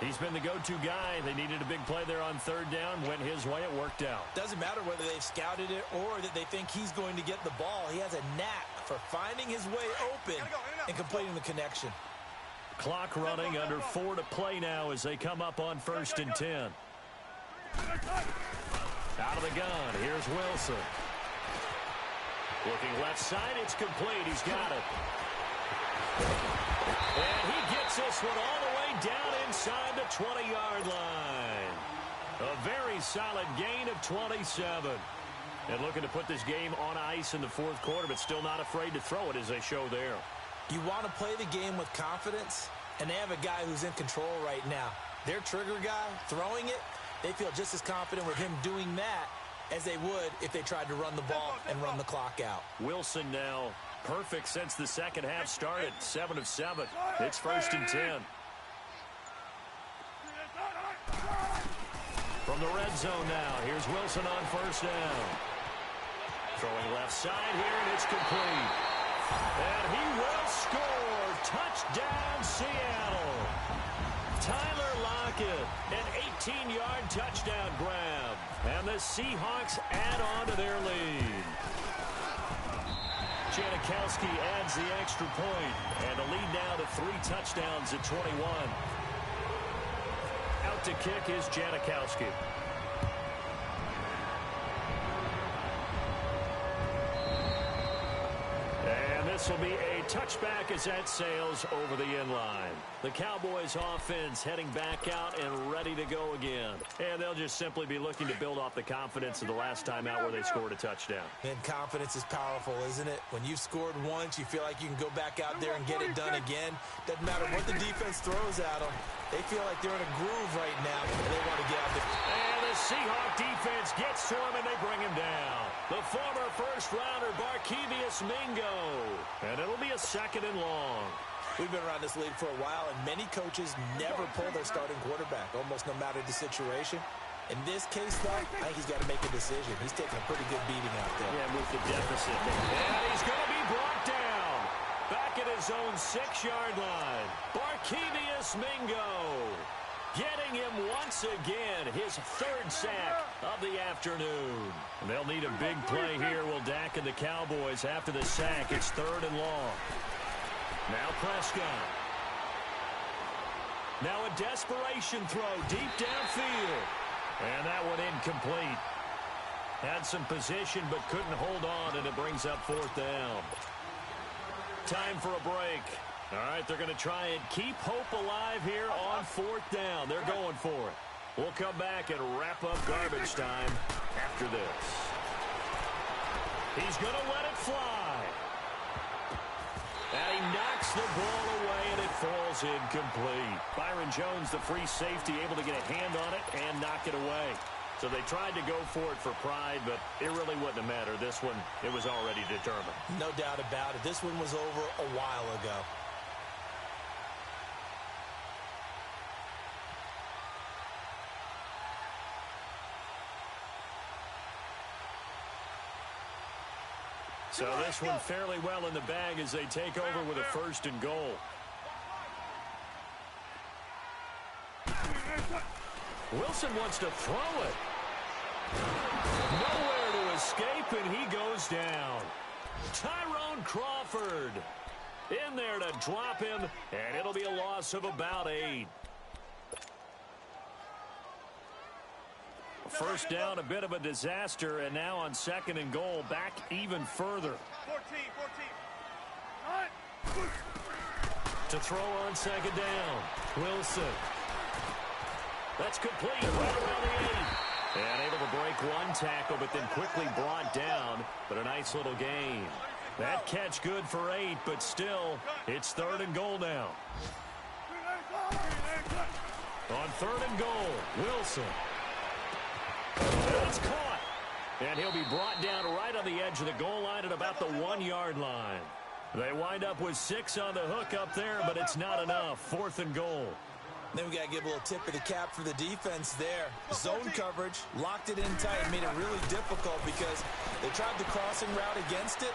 S1: He's been the go-to guy. They needed a big play there on 3rd down. Went his way. It worked out.
S3: Doesn't matter whether they've scouted it or that they think he's going to get the ball. He has a knack for finding his way open and completing the connection.
S1: Clock running, under 4 to play now as they come up on 1st and 10. Out of the gun. Here's Wilson. Looking left side. It's complete. He's got it. And he gets this one all the way down inside the 20-yard line. A very solid gain of 27. And looking to put this game on ice in the fourth quarter, but still not afraid to throw it as they show there.
S3: You want to play the game with confidence, and they have a guy who's in control right now. Their trigger guy, throwing it, they feel just as confident with him doing that as they would if they tried to run the ball and run the clock out.
S1: Wilson now perfect since the second half started. 7 of 7. It's 1st and 10. From the red zone now, here's Wilson on 1st down. Throwing left side here, and it's complete. And he will score. Touchdown, Seattle. Tyler Lockett, an 18-yard touchdown grab. And the Seahawks add on to their lead. Janikowski adds the extra point, and the lead now to 3 touchdowns at 21. Out to kick is Janikowski. And this will be a touchback as that sails over the end line. The Cowboys offense heading back out and ready to go again. And they'll just simply be looking to build off the confidence of the last time out where they scored a touchdown.
S3: And confidence is powerful, isn't it? When you've scored once, you feel like you can go back out there and get it done again. Doesn't matter what the defense throws at them. They feel like they're in a groove right now, and they want to get out there.
S1: And the Seahawk defense gets to him, and they bring him down. The former first-rounder, Barkevious Mingo. And it'll be a 2nd and long.
S3: We've been around this league for a while, and many coaches never pull their starting quarterback, almost no matter the situation. In this case, though, I think he's got to make a decision. He's taking a pretty good beating out there.
S1: Yeah, with the deficit. And he's going to be brought down. Back at his own 6-yard line. Barkevious Mingo getting him once again, his 3rd sack of the afternoon. And they'll need a big play here, will Dak and the Cowboys after the sack. It's 3rd and long. Now Prescott. Now a desperation throw deep downfield. And that one incomplete. Had some position but couldn't hold on, and it brings up 4th down. Time for a break. All right, they're going to try and keep hope alive here on 4th down. They're going for it. We'll come back and wrap up garbage time after this. He's going to let it fly. And he knocks the ball away, and it falls incomplete. Byron Jones, the free safety, able to get a hand on it and knock it away. So they tried to go for it for pride, but it really wouldn't have mattered. This one, it was already determined.
S3: No doubt about it. This one was over a while ago.
S1: So this one fairly well in the bag as they take over with a 1st and goal. Wilson wants to throw it. Nowhere to escape, and he goes down. Tyrone Crawford in there to drop him, and it'll be a loss of about 8. 1st down, a bit of a disaster, and now on 2nd and goal, back even further.
S2: 14.
S1: To throw on 2nd down, Wilson. That's complete right around the 8. And able to break one tackle, but then quickly brought down. But a nice little gain. That catch good for 8, but still, it's 3rd and goal now. On 3rd and goal, Wilson. It's caught. And he'll be brought down right on the edge of the goal line at about the 1-yard line. They wind up with 6 on the hook up there, but it's not enough. 4th and goal.
S3: Then we got to give a little tip of the cap for the defense there. Zone coverage, locked it in tight, made it really difficult because they tried the crossing route against it,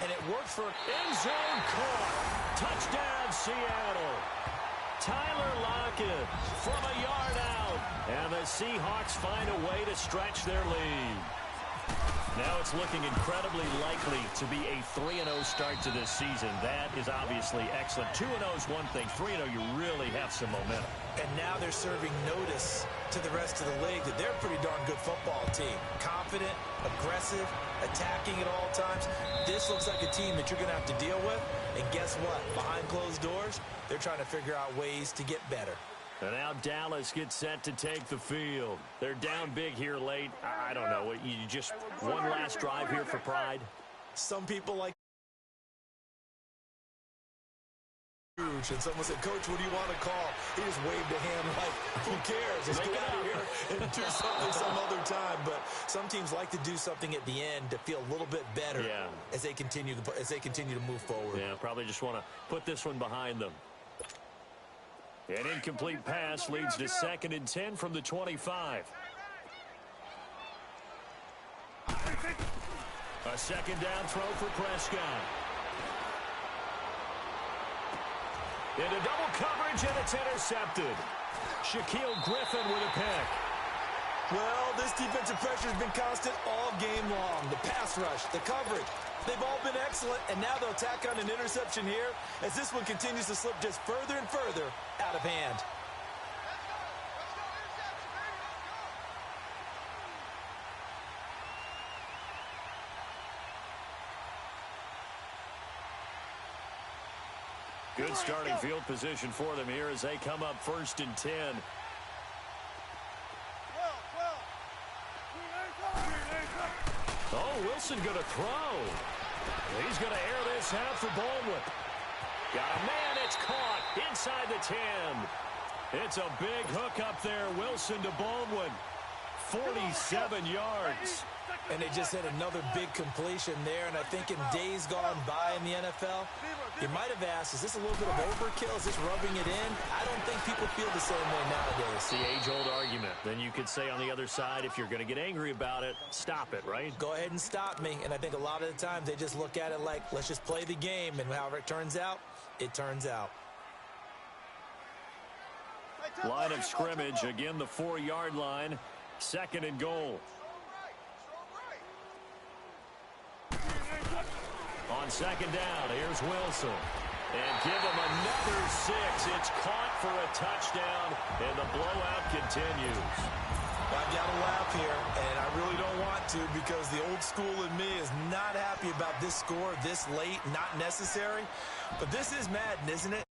S3: and it worked for...
S1: End zone caught. Touchdown, Seattle. Tyler Lockett from a yard out. And the Seahawks find a way to stretch their lead. Now it's looking incredibly likely to be a 3-0 start to this season. That is obviously excellent. 2-0 is one thing. 3-0, you really have some momentum.
S3: And now they're serving notice to the rest of the league that they're a pretty darn good football team. Confident, aggressive, attacking at all times. This looks like a team that you're going to have to deal with. And guess what? Behind closed doors, they're trying to figure out ways to get better.
S1: And now Dallas gets set to take the field. They're down big here late. I don't know. You just one last drive here for pride?
S3: Some people like and someone said, Coach, what do you want to call? He just waved a hand like, who cares? Let's get out of here and do something some other time. But some teams like to do something at the end to feel a little bit better as they continue to move forward.
S1: Yeah, probably just want to put this one behind them. An incomplete pass leads to 2nd and 10 from the 25. A second down throw for Prescott. Into double coverage, and it's intercepted. Shaquille Griffin with a pick.
S3: Well, this defensive pressure has been constant all game long. The pass rush, the coverage, they've all been excellent, and now they'll tack on an interception here as this one continues to slip just further and further out of hand.
S1: Good starting field position for them here as they come up 1st and 10. Oh, Wilson going to throw. He's going to air this out for Baldwin. Got a man, it's caught inside the 10. It's a big hook up there. Wilson to Baldwin. 47 yards.
S3: And they just had another big completion there. And I think in days gone by in the NFL, you might have asked, is this a little bit of overkill? Is this rubbing it in? I don't think people feel the same way nowadays.
S1: It's the age-old argument. Then you could say on the other side, if you're going to get angry about it, stop it, right?
S3: Go ahead and stop me. And I think a lot of the times they just look at it like, let's just play the game. And however it turns out, it turns out.
S1: Line of scrimmage, again the 4-yard line. 2nd and goal. On 2nd down, here's Wilson. And give him another 6. It's caught for a touchdown, and the blowout continues.
S3: I've got to laugh here, and I really don't want to because the old school in me is not happy about this score this late, not necessary. But this is Madden, isn't it?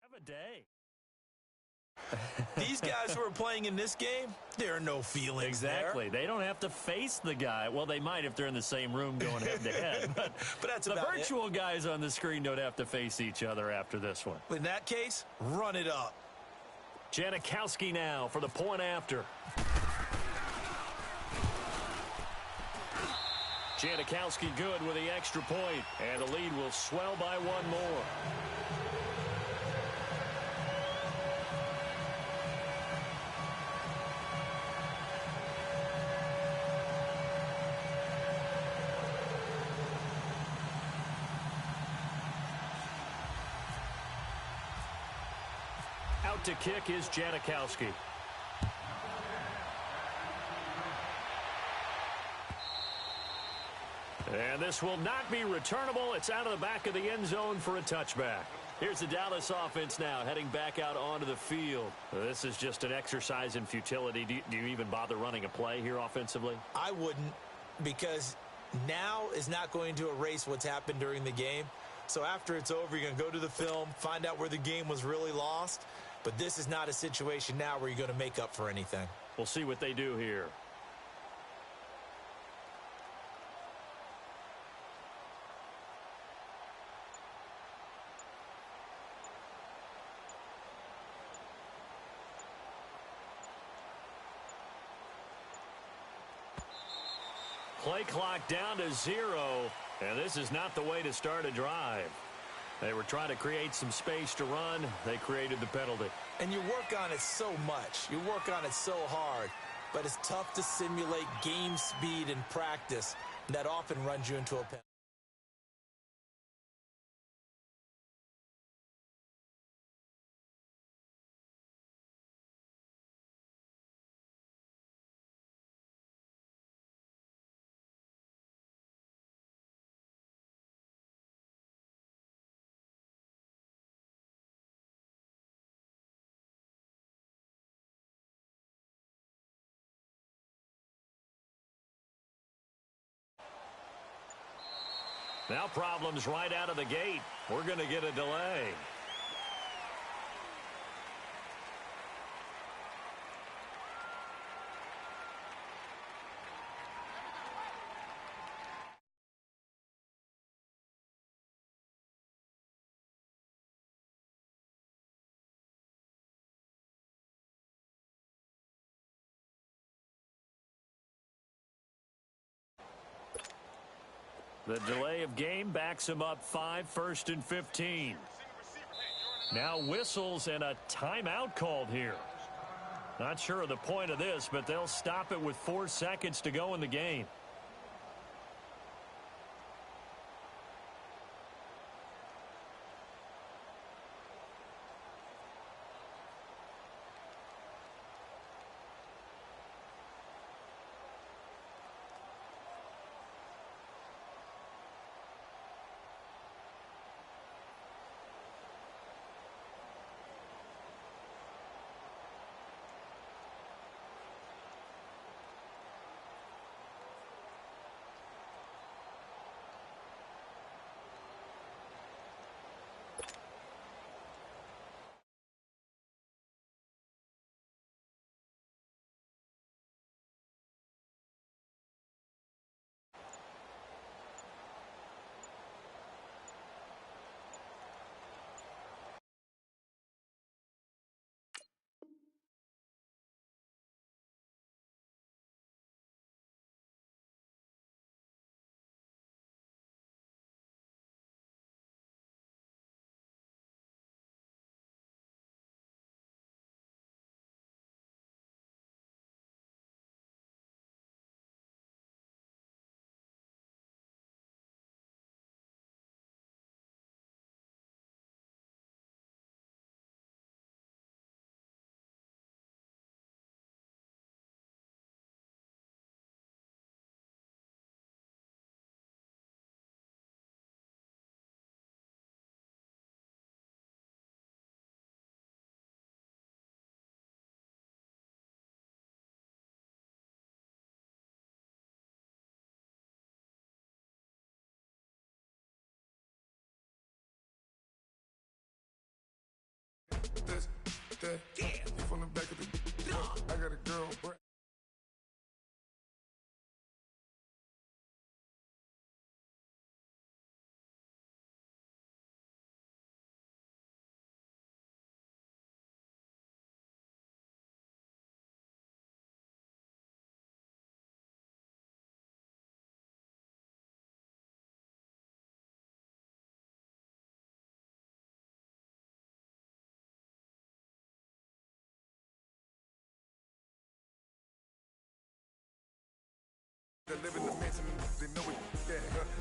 S1: Have a day.
S3: These guys who are playing in this game, there are no feelings
S1: Exactly.
S3: there.
S1: They don't have to face the guy. Well, they might if they're in the same room going head-to-head. But
S3: that's
S1: the
S3: about
S1: virtual guys on the screen don't have to face each other after this one.
S3: In that case, run it up.
S1: Janikowski now for the point after. Janikowski good with the extra point, and the lead will swell by one more. Out to kick is Janikowski. And this will not be returnable. It's out of the back of the end zone for a touchback. Here's the Dallas offense now heading back out onto the field. This is just an exercise in futility. Do you even bother running a play here offensively?
S3: I wouldn't, because now is not going to erase what's happened during the game. So after it's over, you're going to go to the film, find out where the game was really lost. But this is not a situation now where you're going to make up for anything.
S1: We'll see what they do here. Play clock down to 0, and this is not the way to start a drive. They were trying to create some space to run. They created the penalty.
S3: And you work on it so much. You work on it so hard. But it's tough to simulate game speed in practice. That often runs you into a penalty.
S1: Now problems right out of the gate. We're going to get a delay. The delay of game backs him up 5, 1st and 15. Now whistles and a timeout called here. Not sure of the point of this, but they'll stop it with 4 seconds to go in the game.
S2: From the back of the I got a girl. They live in the mansion, they know it, yeah.